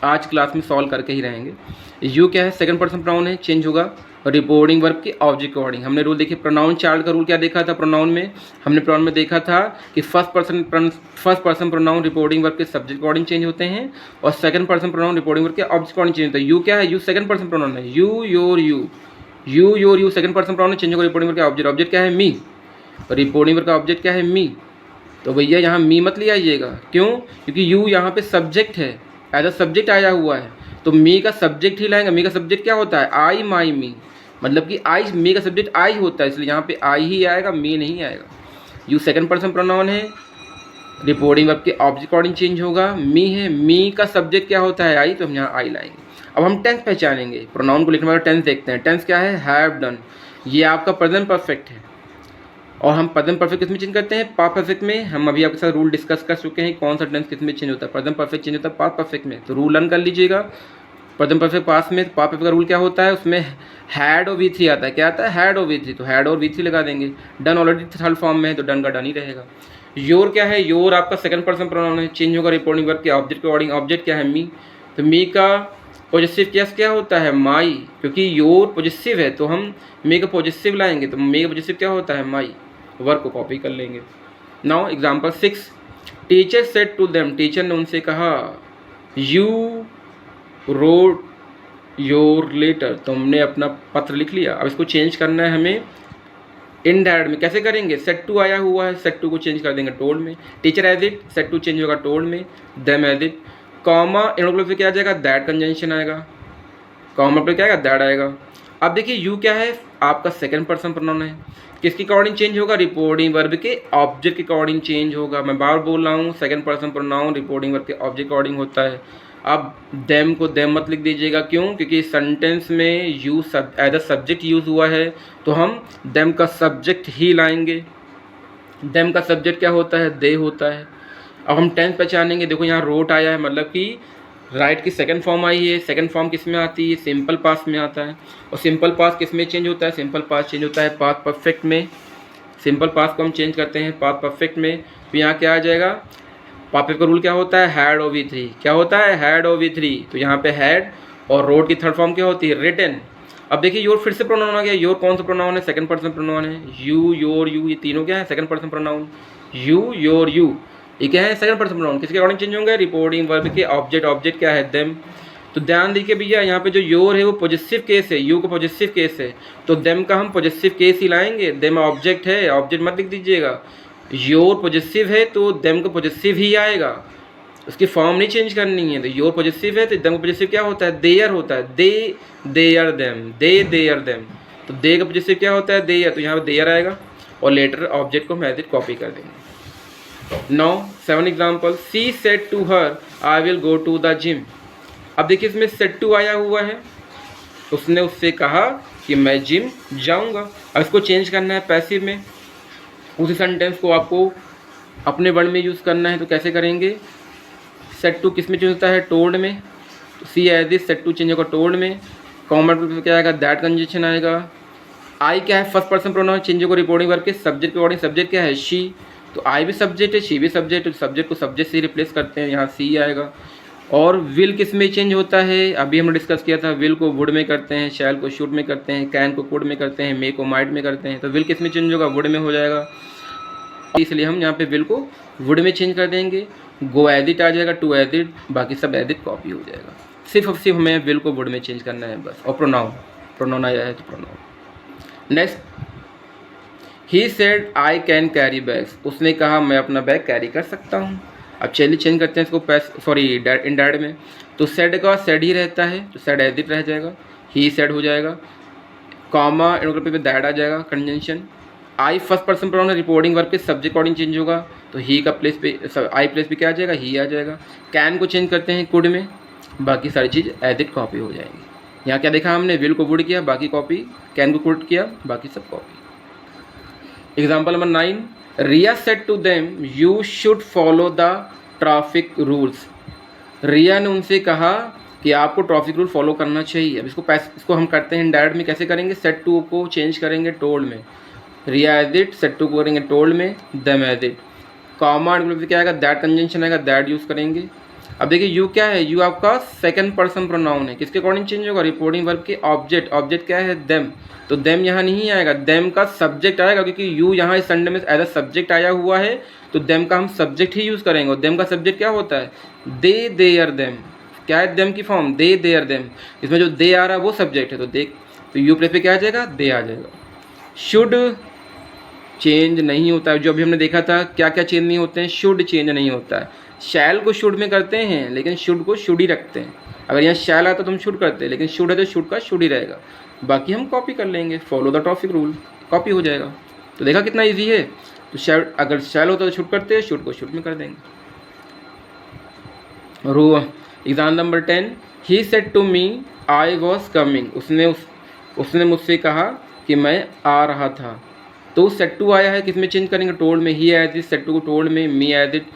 आज क्लास में सॉल्व करके ही रहेंगे। यू क्या है, सेकंड पर्सन प्रोनाउन है, चेंज होगा रिपोर्टिंग वर्ब के ऑब्जेक्ट के अकॉर्डिंग। हमने रूल देखिए प्रोनाउन चार्ट का रूल क्या देखा था, प्रोनाउन में हमने प्रोनाउन में देखा था कि first person pronoun reporting verb के सब्जेक्ट अकॉर्डिंग चेंज होते हैं और second person pronoun reporting verb के ऑब्जेक्ट अकॉर्डिंग चेंज होता है। यू क्या है, यू सेकंड पर्सन प्रोनाउन है, you your you second person pronoun change होगा रिपोर्टिंग वर्ब के ऑब्जेक्ट क्या है, मी, और रिपोर्टिंग वर्ब का ऑब्जेक्ट क्या है, मी। तो भैया यहाँ मी मत ले आइएगा, क्यों, क्योंकि यू यहाँ पे सब्जेक्ट है, एज अ सब्जेक्ट आया हुआ है, तो मी का सब्जेक्ट ही लाएंगे। मी का सब्जेक्ट क्या होता है, आई माई मी, मतलब कि आई, मी का सब्जेक्ट आई होता है, इसलिए यहाँ पे आई ही आएगा, मी नहीं आएगा। यू सेकंड पर्सन प्रोनाउन है, रिपोर्टिंग वर्ब के ऑब्जेक्ट अकॉर्डिंग चेंज होगा, मी है, मी का सब्जेक्ट क्या होता है, आई, तो हम यहाँ आई लाएंगे। अब हम टेंस पहचानेंगे, प्रोनाउन को लिखने वाला टेंस देखते हैं। टेंस क्या है, हैव डन, ये आपका प्रेजेंट परफेक्ट है, और हम प्रेजेंट परफेक्ट किस में चेंज करते हैं, पास्ट परफेक्ट में। हम अभी आपके साथ रूल डिस्कस कर चुके हैं कौन सा टेंस किस में चेंज होता है, प्रेजेंट परफेक्ट चेंज होता है पास्ट परफेक्ट में, तो रूल लर्न कर लीजिएगा। प्रेजेंट परफेक्ट पास्ट में, पास्ट परफेक्ट का रूल क्या होता है, उसमें हैड और V3 आता है, क्या आता है, हैड और V3, तो हैड और V3 लगा देंगे। डन ऑलरेडी थर्ड फॉर्म में है तो डन का डन ही रहेगा। योर क्या है, योर आपका सेकंड पर्सन प्रोनाउन है, चेंज होगा रिपोर्टिंग वर्ब के ऑब्जेक्ट के अकॉर्डिंग। ऑब्जेक्ट क्या है, मी, तो मी का पॉजिटिव केस क्या होता है, माई, क्योंकि योर पॉजिटिव है तो हम मी का पॉजिटिव लाएंगे, तो मी का पॉजिटिव क्या होता है, माई। वर्क को कॉपी कर लेंगे। Now example 6, teacher said to them, teacher ने उनसे कहा, यू रोड योर लेटर, तुमने अपना पत्र लिख लिया। अब इसको चेंज करना है हमें इनडायरेक्ट में, कैसे करेंगे, सेट टू आया हुआ है, सेट टू को चेंज कर देंगे टोल्ड में। Teacher as it, set to change होगा टोल्ड में, देम एज इट, कॉमा इन पे क्या आ जाएगा, दैट कंजंक्शन आएगा, कॉमा पर क्या आएगा, दैट आएगा। अब देखिए यू क्या है, आपका सेकंड पर्सन प्रोनाउन है, किसके अकॉर्डिंग चेंज होगा, रिपोर्टिंग वर्ब के ऑब्जेक्ट के अकॉर्डिंग चेंज होगा। मैं बार बोल रहा हूँ, second person pronoun reporting verb के ऑब्जेक्ट अकॉर्डिंग होता है। अब देम को देम मत लिख दीजिएगा, क्यों, क्योंकि सेंटेंस में you as a subject use हुआ है, तो हम देम का सब्जेक्ट ही लाएंगे। देम का सब्जेक्ट क्या होता है, दे होता है। अब हम टेंस पहचानेंगे, देखो यहाँ रोट आया है, मतलब कि राइट की सेकंड फॉर्म आई है। सेकंड फॉर्म किस में आती है, सिंपल पास्ट में आता है, और सिंपल पास्ट किस में चेंज होता है, सिंपल पास्ट चेंज होता है पास्ट परफेक्ट में। सिंपल पास्ट को हम चेंज करते हैं पास्ट परफेक्ट में, तो यहाँ क्या आ जाएगा, पास्ट का रूल क्या होता है, हैड और V3, क्या होता है, हैड और V3, तो यहाँ पे हैड, और रोड की थर्ड फॉर्म क्या होती है, रिटन। अब देखिए योर फिर से प्रोनाउन आ गया, योर कौन सा प्रोनाउन है, सेकंड पर्सन प्रोनाउन है, यू योर यू, ये तीनों क्या है, second person pronoun. You your you, ये क्या है, सेकंड पर्सन प्रोनाउन, किसके अकॉर्डिंग चेंज होंगे, रिपोर्टिंग वर्ब के ऑब्जेक्ट, ऑब्जेक्ट क्या है, देम। तो ध्यान दीजिए भैया, यहाँ पे जो योर है वो पॉजिटिव केस है, यू का पॉजिटिव केस है, तो देम का हम पॉजिटिव केस ही लाएंगे। देम ऑब्जेक्ट है, ऑब्जेक्ट मत लिख दीजिएगा, योर पॉजिटिव है तो देम का पॉजिटिव ही आएगा, उसकी फॉर्म नहीं चेंज करनी है। तो योर पॉजिटिव है तो देम का पॉजिटिव क्या होता है, देयर होता है, they there them, they there them, तो दे का पॉजिटिव क्या होता है, देयर, तो यहाँ पे देयर आएगा, और लेटर ऑब्जेक्ट को हम एज इट कॉपी कर देंगे। Now 7 example, she said to her, I will go to the gym. अब देखिए इसमें सेड टू आया हुआ है, उसने उससे कहा कि मैं जिम जाऊंगा। अब इसको चेंज करना है पैसिव में, उसी सेंटेंस को आपको अपने वर्ड में यूज़ करना है, तो कैसे करेंगे, सेड टू किस में चेंज होता है, टोल्ड में, तो सी as this, said to change होगा टोल्ड में, कॉमन में क्या आएगा, दैट कंजंक्शन आएगा। आई क्या है, फर्स्ट पर्सन प्रोनाउन, चेंज होगा रिपोर्टिंग वर्ब के सब्जेक्ट के अकॉर्डिंग, सब्जेक्ट क्या है, शी, तो आई भी सब्जेक्ट है, शी भी सब्जेक्ट है, सब्जेक्ट को सब्जेक्ट से रिप्लेस करते हैं, यहाँ सी आएगा। और विल किस में चेंज होता है, अभी हमने डिस्कस किया था, विल को वुड में करते हैं, शैल को शुड में करते हैं, कैन को कुड में करते हैं, मे को माइट में करते हैं, तो विल किस में चेंज होगा, वुड में हो जाएगा, इसलिए हम यहाँ पे विल को वुड में चेंज कर देंगे। गो एडिट आ जाएगा, टू एडिट, बाकी सब एडिट कॉपी हो जाएगा, सिर्फ हमें विल को वुड में चेंज करना है बस। और प्रोनाउन आया है तो pronoun. Next, he said I can carry bags, उसने कहा मैं अपना बैग कैरी कर सकता हूँ। अब चलिए चेंज करते हैं इसको, इनडायरेक्ट में, तो सेड का सेड ही रहता है, तो सेड एज इट रह जाएगा, ही सेड हो जाएगा, कॉमा इन पे दैट आ जाएगा conjunction. I first person pronoun reporting verb के सब्जेक्ट अकॉर्डिंग चेंज होगा, तो ही का प्लेस पे, आई प्लेस पे क्या आ जाएगा, ही आ जाएगा। कैन को चेंज करते हैं कुड में, बाकी सारी चीज़ एज इट कॉपी हो जाएंगी। यहाँ क्या देखा हमने, विल को वुड किया, बाकी कॉपी, कैन को कुड किया, बाकी सब copy. Example number 9, Riya said to them you should follow the traffic rules. Riya ने उनसे कहा कि आपको ट्रॉफिक रूल फॉलो करना चाहिए। अब इसको हम करते हैं इनडायरेक्ट में। कैसे करेंगे? सेट टू को चेंज करेंगे टोल्ड में, रिया एज इट, सेट टू को करेंगे टोल्ड में, देम एज इट। कॉमा क्या आएगा? दैट कंजंक्शन आएगा, दैट यूज़ करेंगे। अब देखिए यू क्या है? यू आपका सेकंड पर्सन प्रोनाउन है, किसके अकॉर्डिंग चेंज होगा? रिपोर्टिंग वर्ब के ऑब्जेक्ट। ऑब्जेक्ट क्या है? देम। तो देम यहाँ नहीं आएगा, देम का सब्जेक्ट आएगा, क्योंकि यू यहाँ इस संडे में एज अ सब्जेक्ट आया हुआ है, तो देम का हम सब्जेक्ट ही यूज़ करेंगे। और देम का सब्जेक्ट क्या होता है? They, there, them. क्या है देम की फॉर्म? They, there, them. इसमें जो दे आ रहा है वो सब्जेक्ट है, तो देख, तो यू प्लेस पे क्या आ जाएगा? दे आ जाएगा। शुड चेंज नहीं होता है, जो अभी हमने देखा था क्या क्या चेंज नहीं होते हैं। शुड चेंज नहीं होता है। शैल को शुड में करते हैं, लेकिन शुड को शुड ही रखते हैं। अगर यहाँ शैल आता तो हम शुड करते हैं, लेकिन शुड है तो शुड का शुड ही रहेगा। बाकी हम कॉपी कर लेंगे, follow the traffic rule, copy हो जाएगा। तो देखा कितना ईजी है। तो शैल, अगर शैल होता तो शुड करते हैं, शुड को शुड में कर देंगे। और exam number 10, he said to me I was coming. उसने मुझसे कहा कि मैं आ रहा था। तो सेट टू आया है, किसमें चेंज करेंगे? टोल्ड में। He as it, set to को टोल्ड में, me as it,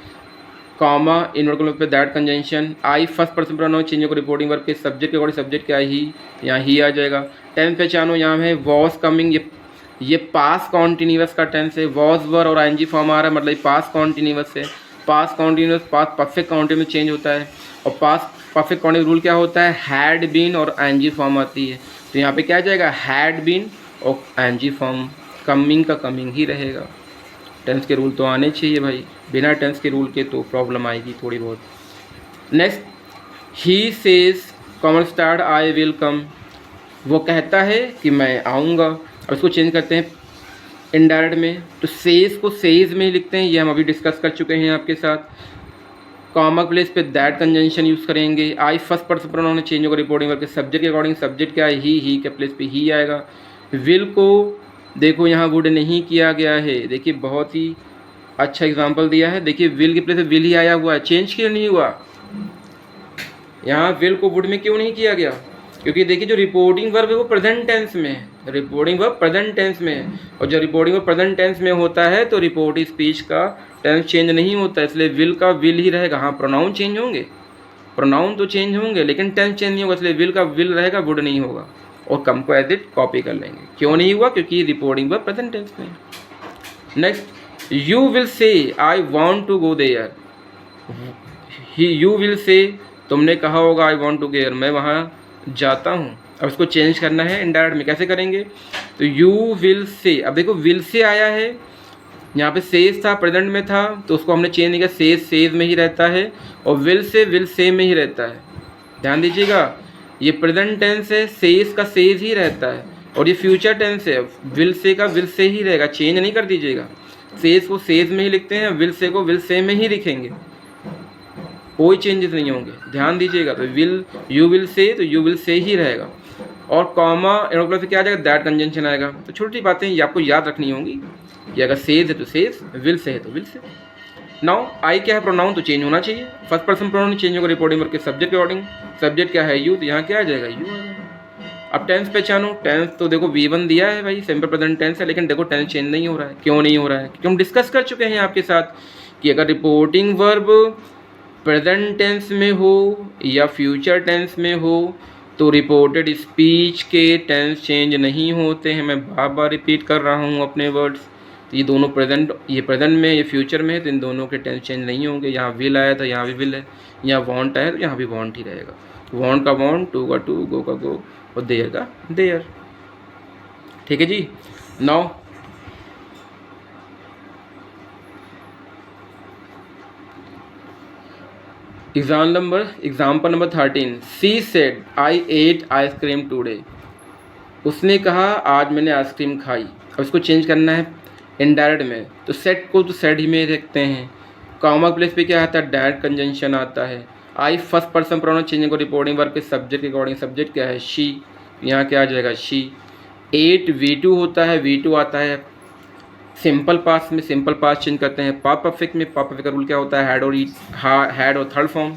comma invert comma पे that conjunction. I first person pronoun change होगा रिपोर्टिंग वर्ब के सब्जेक्ट के अकॉर्डिंग। सब्जेक्ट क्या है? ही, यहाँ ही आ जाएगा। टेंस पहचानो, यहाँ है वॉज कमिंग, ये पास कॉन्टिन्यूअस का टेंस है। वॉज वर और आईएनजी फॉर्म आ रहा है, मतलब पास कॉन्टिन्यूअस है। पास कॉन्टिन्यूअस पास परफेक्ट कॉन्टिन्यूअस में चेंज होता है। और पास परफेक्ट कॉन्टिन्यूअस रूल क्या होता है? हैड बीन और आईएनजी फॉर्म आती है। तो यहाँ पे क्या आ जाएगा? हैड बीन और आईएनजी फॉर्म। कमिंग का कमिंग ही रहेगा। टेंस के रूल तो आने चाहिए भाई, बिना टेंस के रूल के तो प्रॉब्लम आएगी थोड़ी बहुत। Next, he says common start I will come. वो कहता है कि मैं आऊँगा। अब इसको चेंज करते हैं इनडायरेक्ट में, तो सेज को सेज में ही लिखते हैं, ये हम अभी डिस्कस कर चुके हैं आपके साथ। कॉमा प्लेस पे दैट कंजंक्शन यूज़ करेंगे। आई फर्स्ट पर्सन प्रोनाउन चेंज होगा रिपोर्टिंग वर्ब के सब्जेक्ट के अकॉर्डिंग। सब्जेक्ट क्या है? ही के प्लेस पे ही आएगा। विल को देखो यहाँ वुड नहीं किया गया है, देखिए बहुत ही अच्छा एग्जांपल दिया है। देखिए विल के प्लेस पे विल ही आया हुआ है, चेंज क्यों नहीं हुआ? यहाँ विल को वुड में क्यों नहीं किया गया? क्योंकि देखिए जो रिपोर्टिंग वर्ब है वो प्रेजेंट टेंस में है। रिपोर्टिंग वर्ब प्रेजेंट टेंस में है, और जब रिपोर्टिंग वर्ब प्रेजेंट टेंस में होता है तो रिपोर्टिंग स्पीच का टेंस चेंज नहीं होता, इसलिए विल का विल ही रहेगा। हाँ, प्रोनाउन चेंज होंगे, प्रोनाउन तो चेंज होंगे, लेकिन टेंस चेंज नहीं होगा, इसलिए विल का विल रहेगा, वुड नहीं होगा। और कम को एज इट कॉपी कर लेंगे। क्यों नहीं हुआ? क्योंकि रिपोर्टिंग वर्ब प्रेजेंट टेंस में। Next, you will say I want to go there. You will say, तुमने कहा होगा I want to go there, मैं वहाँ जाता हूँ। अब इसको चेंज करना है इनडायरेक्ट में, कैसे करेंगे? तो यू विल से, अब देखो विल से आया है, यहाँ पे सेज था, प्रेजेंट में था, तो उसको हमने चेंज नहीं किया, सेज सेज में ही रहता है, और विल से में ही रहता है। ध्यान दीजिएगा, ये प्रेजेंट टेंस है, सेज का सेज ही रहता है, और ये फ्यूचर टेंस है, विल से का विल से ही रहेगा, चेंज नहीं कर दीजिएगा। सेज को सेज में ही लिखते हैं, विल से को विल से में ही लिखेंगे, कोई चेंजेस नहीं होंगे। ध्यान दीजिएगा, तो विल, यू विल से, तो यू विल से ही रहेगा। और कॉमा एरोप्लेन से क्या आ जाएगा? दैट कंजंक्शन आएगा। तो छोटी बातें ये आपको याद रखनी होंगी कि अगर सेज है तो सेज, विल से है तो विल से। नाउ आई क्या है? प्रोनाउन, तो चेंज होना चाहिए। फर्स्ट पर्सन प्रोनाउन चेंज होगा रिपोर्टिंग वर्ब के सब्जेक्ट के अकॉर्डिंग। सब्जेक्ट क्या है? यू, तो यहाँ क्या आ जाएगा? यू आ जाएगा। अब टेंस पहचानो। टेंस तो देखो V1 दिया है भाई, सिंपल प्रेजेंट टेंस है, लेकिन देखो टेंस चेंज नहीं हो रहा है। क्यों नहीं हो रहा है? क्योंकि हम डिस्कस कर चुके हैं आपके साथ कि अगर रिपोर्टिंग वर्ब प्रेजेंट टेंस में हो या फ्यूचर टेंस में हो तो रिपोर्टेड स्पीच के टेंस चेंज नहीं होते हैं। मैं बार बार रिपीट कर रहा हूँ अपने वर्ड्स। तो ये दोनों प्रेजेंट, ये प्रेजेंट में, ये फ्यूचर में है, तो इन दोनों के टेंस चेंज नहीं होंगे। यहाँ विल आया था, यहाँ भी विल है, यहाँ वांट आया तो यहाँ भी वांट ही रहेगा। वांट का वांट, टू का टू, गो का गो, और देयर का देयर। ठीक है जी। Now example number 13। She said I ate ice cream today. उसने कहा आज मैंने आइसक्रीम खाई। अब इसको चेंज करना है इनडायरेक्ट में, तो सेट को तो सेड ही में रखते हैं। कॉमा प्लेस पे क्या आता है? दैट कंजंक्शन आता है। आई फर्स्ट पर्सन प्रोनाउन चेंज को रिपोर्टिंग वर्ब के सब्जेक्ट के अकॉर्डिंग। सब्जेक्ट क्या है? शी, यहाँ क्या आ जाएगा? शी। 8 V2 होता है, V2 आता है सिंपल पास्ट में, सिंपल पास्ट चेंज करते हैं। पास्ट परफेक्ट में, पास्ट परफेक्ट का रूल क्या होता है? हैड और ईट, हैड और थर्ड फॉर्म।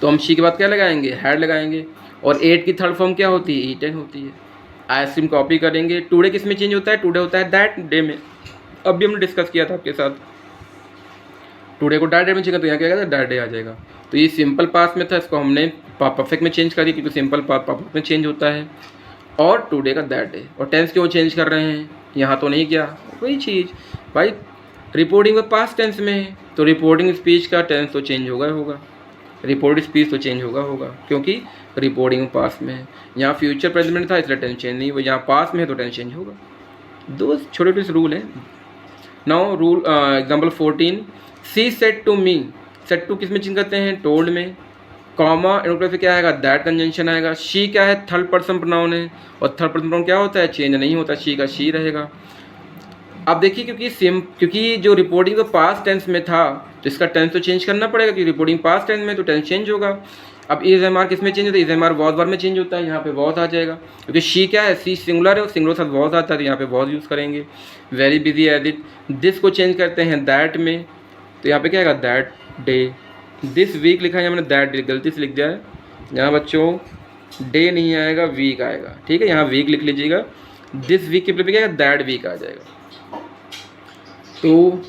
तो हम शी के बाद क्या लगाएंगे? हैड लगाएंगे। और 8 की थर्ड फॉर्म क्या होती है? ईटन होती है। आइसक्रीम कॉपी करेंगे। टुडे किस में चेंज होता है? टुडे होता है दैट डे में। अभी हमने डिस्कस किया था आपके साथ, टुडे को दैट डे में चेंज, तो यहाँ क्या दैट डे आ जाएगा। तो ये सिंपल पास्ट में था, इसको हमने परफेक्ट में चेंज करिए क्योंकि सिंपल परफेक्ट में चेंज होता है। और टुडे का दैट डे। और टेंस क्यों चेंज कर रहे हैं, यहाँ तो नहीं किया वही चीज़ भाई, रिपोर्टिंग में पास्ट टेंस में है तो रिपोर्टिंग स्पीच का टेंस तो चेंज होगा, रिपोर्टेड स्पीच तो चेंज होगा क्योंकि रिपोर्टिंग में पास्ट में है। यहाँ फ्यूचर प्रेजेंट था इसलिए टेंस चेंज नहीं हुआ, यहाँ पास्ट में है तो टेंस चेंज होगा। दो छोटे छोटे रूल हैं। Now rule example 14, she said to me. Said to किस में चेंज करते हैं, टोल्ड में। कॉमा इंटरप्रेट से क्या आएगा, दैट कंजंक्शन आएगा। शी क्या है, थर्ड पर्सन प्रोनाउन है और थर्ड पर्सन प्रोनाउन क्या होता है, चेंज नहीं होता, शी का शी रहेगा। अब देखिए क्योंकि जो रिपोर्टिंग तो पास्ट टेंस में था तो इसका टेंस तो चेंज करना पड़ेगा क्योंकि रिपोर्टिंग पास्ट टेंस में तो टेंस चेंज होगा। अब इज एम आर किस में चेंज होता है, is am are was verb में चेंज होता है, यहाँ पे वॉज आ जाएगा क्योंकि शी क्या है, सी सिंगुलर है और सिंगुलर के साथ वॉज आता है तो यहाँ पे वॉज यूज़ करेंगे। Very busy as it. This को चेंज करते हैं दैट में तो यहाँ पे क्या आएगा, दैट डे। दिस वीक लिखा है यहाँ मैंने दैट डे, गलती से लिख दिया है, यहाँ बच्चों डे नहीं आएगा वीक आएगा, ठीक है, यहाँ वीक लिख लीजिएगा। दिस वीक के प्लेस पे क्या आएगा, दैट वीक आ जाएगा। तो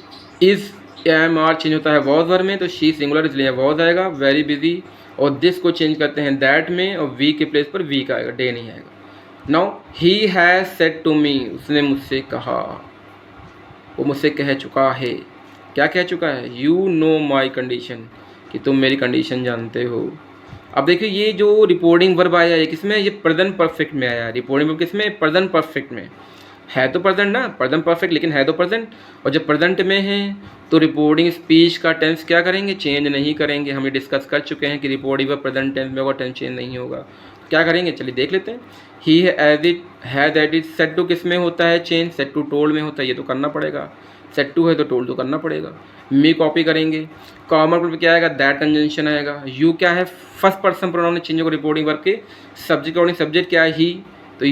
इज एम आर चेंज होता है वॉज वर्ब में तो शी सिंगुलर इसलिए वॉज आएगा। वेरी बिजी और दिस को चेंज करते हैं दैट में और वीक के प्लेस पर वीक आएगा, डे नहीं आएगा। Now he has said to me, उसने मुझसे कहा, वो मुझसे कह चुका है। क्या कह चुका है, यू नो माई कंडीशन, कि तुम मेरी कंडीशन जानते हो। अब देखिए ये जो रिपोर्टिंग वर्ब आया है किसमें, ये प्रेजेंट परफेक्ट में आया है। रिपोर्टिंग वर्ब किसमें, प्रेजेंट परफेक्ट में है तो प्रेजेंट ना, प्रेजेंट परफेक्ट लेकिन है तो प्रेजेंट। और जब प्रेजेंट में है तो रिपोर्टिंग स्पीच का टेंस क्या करेंगे, चेंज नहीं करेंगे। हम ये डिस्कस कर चुके हैं कि रिपोर्टिंग वर्ब प्रेजेंट टेंस में होगा, टेंस चेंज नहीं होगा। क्या करेंगे चलिए देख लेते हैं। He as it, has ate it. Said to किस में होता है चेंज, सेड टू टोल्ड में होता है, ये तो करना पड़ेगा। सेड टू है तो टोल्ड तो करना पड़ेगा। मी कॉपी करेंगे, कॉमन पर क्या आएगा, दैट कंजंक्शन आएगा। यू क्या है, फर्स्ट पर्सन प्रोनाउन में चेंज होगा रिपोर्टिंग वर्ब के। सब्जेक्ट अकॉर्डिंग सब्जेक्ट क्या है, ही, तो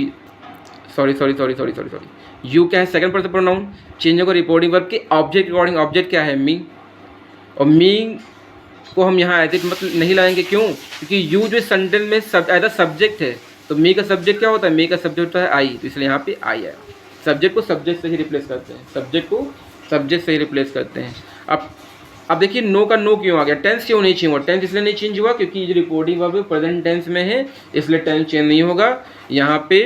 सॉरी यू क्या है, सेकंड पर्सन प्रोनाउन, चेंज होगा रिपोर्टिंग वर्ब के ऑब्जेक्ट अकॉर्डिंग। ऑब्जेक्ट क्या है, मी, और मी को हम यहाँ एज इट मतलब नहीं लाएंगे, क्यों, क्योंकि यू जो सेंटेंस में एज अ सब्जेक्ट है तो मी का सब्जेक्ट क्या होता है, मी का सब्जेक्ट होता है आई, तो इसलिए यहाँ पे आई आया। सब्जेक्ट को सब्जेक्ट से ही रिप्लेस करते हैं, सब्जेक्ट को सब्जेक्ट से ही रिप्लेस करते हैं। अब देखिए नो का नो क्यों आ गया, टेंस क्यों नहीं चेंज हुआ, टेंस इसलिए नहीं चेंज हुआ क्योंकि जो रिपोर्टिंग वर्ब प्रेजेंट टेंस में है इसलिए टेंस चेंज नहीं होगा, यहाँ पे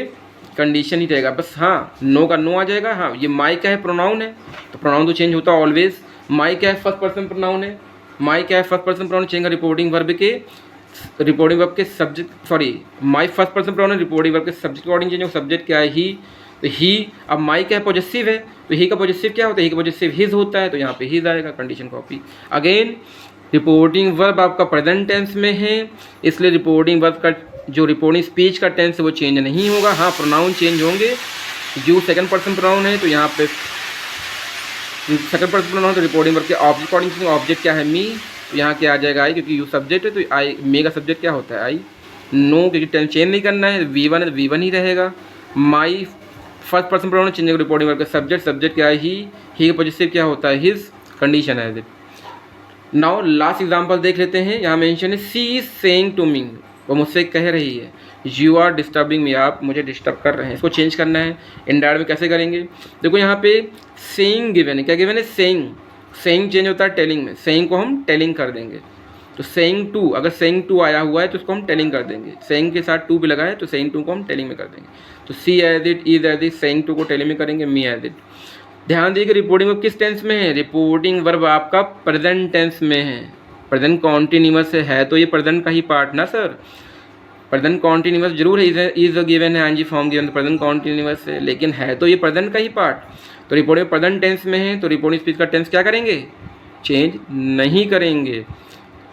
कंडीशन ही रहेगा बस। हाँ नो का नो आ जाएगा। हाँ ये माई का है, प्रोनाउन है तो प्रोनाउन तो चेंज होता है ऑलवेज। माई क्या है, फर्स्ट पर्सन प्रोनाउन है, माई क्या है, first person pronoun change reporting verb के subject, sorry my first person pronoun reporting verb के सब्जेक्ट अकॉर्डिंग चेंज होगा। सब्जेक्ट क्या है, ही, तो ही। अब माई क्या है, पॉजिटिव है तो ही का पॉजिटिव क्या होता है, ही का पॉजिटिव हिज होता है तो यहाँ पे हिज आएगा, condition copy. Again reporting verb आपका प्रेजेंट टेंस में है इसलिए रिपोर्टिंग वर्ब का जो रिपोर्टिंग स्पीच का टेंस है वो चेंज नहीं होगा। हाँ प्रोनाउन चेंज होंगे, यू सेकंड पर्सन प्रोनाउन है तो यहाँ पे सेकंड पर्सन प्रोनाउन तो रिपोर्टिंग वर्ब के ऑब्जेक्ट अकॉर्डिंग ऑब्जेक्ट क्या है, मी, तो यहाँ क्या आ जाएगा आई, क्योंकि यू सब्जेक्ट है तो आई, मे का सब्जेक्ट क्या होता है आई। नो क्योंकि टेंस चेंज नहीं करना है, V1 है तो V1 ही रहेगा। माई first person pronoun change reporting verb का सब्जेक्ट क्या है, ही का पॉजिटिव क्या होता है, हिज, कंडीशन है इट। नाउ लास्ट एग्जांपल देख लेते हैं। यहाँ मेंशन है सी इज सेइंग टू मी, वो मुझसे कह रही है, यू आर डिस्टर्बिंग मी, आप मुझे डिस्टर्ब कर रहे हैं। इसको चेंज करना है, इंडायरेक्ट में कैसे करेंगे, देखो यहाँ पे सेइंग गिवन है, क्या गिवन है, सेइंग। सेइंग चेंज होता है टेलिंग में, सेइंग को हम टेलिंग कर देंगे। तो सेइंग टू, अगर सेइंग टू आया हुआ है तो उसको हम टेलिंग कर देंगे। सेइंग के साथ टू भी लगा है तो सेइंग टू को हम टेलिंग में कर देंगे। तो सी as it, is as it, saying to को टेलिंग में करेंगे, मी एज इट। ध्यान दीजिए रिपोर्टिंग वर्ब किस टेंस में है, रिपोर्टिंग वर्ब आपका प्रेजेंट टेंस में है। प्रेजेंट कॉन्टिन्यूअस है तो ये प्रेजेंट का ही पार्ट ना सर, प्रेजेंट कॉन्टिन्यूअस जरूर है, इज गिवन है, ING form given, present continuous है लेकिन है तो ये प्रेजेंट का ही पार्ट। तो रिपोर्टिंग प्रेजेंट टेंस में है तो रिपोर्टिंग स्पीच का टेंस क्या करेंगे, चेंज नहीं करेंगे,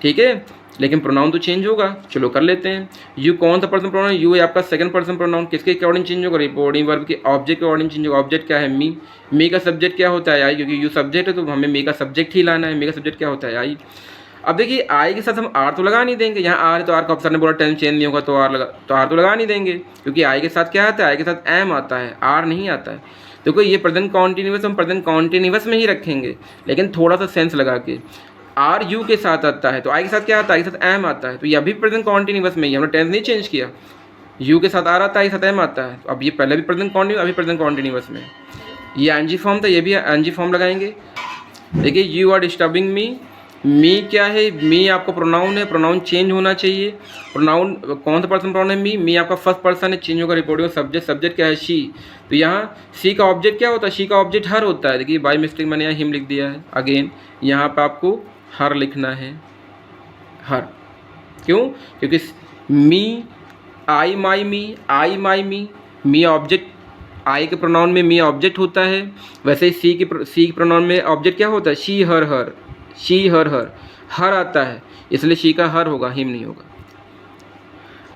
ठीक है, लेकिन प्रोनाउन तो चेंज होगा। चलो कर लेते हैं। यू कौन सा पर्सन प्रोनाउन, यू है आपका सेकंड पर्सन प्रोनाउन, किसके अकॉर्डिंग चेंज होगा, रिपोर्टिंग वर्ब के ऑब्जेक्ट के अकॉर्डिंग चेंज होगा। ऑब्जेक्ट क्या है, मी, मी का सब्जेक्ट क्या होता है आई, क्योंकि यू सब्जेक्ट है तो हमें मी का सब्जेक्ट ही लाना है, मी का सब्जेक्ट क्या होता है आई। अब देखिए आई के साथ हम आर तो लगा नहीं देंगे, यहाँ आर है तो आर का ऑप्शन ने बोला टेंस चेंज नहीं होगा तो आर तो लगा नहीं देंगे, क्योंकि आई के साथ क्या आता है, आई के साथ एम आता है, आर नहीं आता है। देखो ये प्रेजेंट कॉन्टिन्यूअस हम प्रेजेंट कॉन्टिन्यूअस में ही रखेंगे लेकिन थोड़ा सा सेंस लगा के। आर यू के साथ आता है तो आई के साथ क्या आता है, आई के साथ एम आता है, तो ये अभी प्रेजेंट कॉन्टिन्यूअस में ही, हमने टेंस नहीं चेंज किया। यू के साथ आर आता है, आई के साथ एम आता है, तो अब ये पहले भी प्रेजेंट कॉन्टिन्यूअस, अभी प्रेजेंट कॉन्टिन्यूअस में। ये एनजी फॉर्म था, ये भी एनजी फॉर्म लगाएंगे। देखिए यू आर डिस्टर्बिंग मी, मी क्या है? मी आपका प्रोनाउन है, प्रोनाउन चेंज होना चाहिए। प्रोनाउन कौन सा पर्सन प्रोनाउन है? मी आपका फर्स्ट पर्सन है, चेंज होगा रिपोर्टिंग सब्जेक्ट। सब्जेक्ट क्या है? शी। तो यहाँ सी का ऑब्जेक्ट क्या होता है? शी का ऑब्जेक्ट हर होता है। देखिए बाय मिस्टेक मैंने यहाँ हिम लिख दिया है। अगेन यहाँ पे आपको हर लिखना है, हर। क्यों? क्योंकि मी, आई माई मी, मी ऑब्जेक्ट, आई के प्रोनाउन में मी ऑब्जेक्ट होता है, वैसे ही सी के प्रोनाउन में ऑब्जेक्ट क्या होता है? शी हर, शी हर आता है, इसलिए शी का हर होगा, हिम नहीं होगा।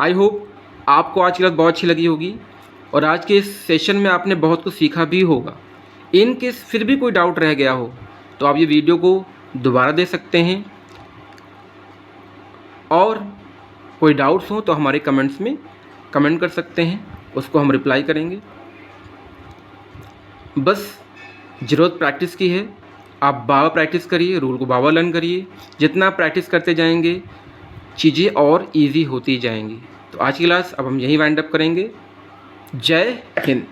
आई होप आपको आज की क्लास बहुत अच्छी लगी होगी और आज के इस सेशन में आपने बहुत कुछ सीखा भी होगा। इन केस फिर भी कोई डाउट रह गया हो तो आप ये वीडियो को दोबारा देख सकते हैं, और कोई डाउट्स हो तो हमारे कमेंट्स में कमेंट कर सकते हैं, उसको हम रिप्लाई करेंगे। बस ज़रूरत प्रैक्टिस की है। आप बाबा प्रैक्टिस करिए, रूल को बाबा लर्न करिए। जितना प्रैक्टिस करते जाएंगे चीज़ें और इजी होती जाएंगी। तो आज की क्लास अब हम यहीं वाइंड अप करेंगे। जय हिंद।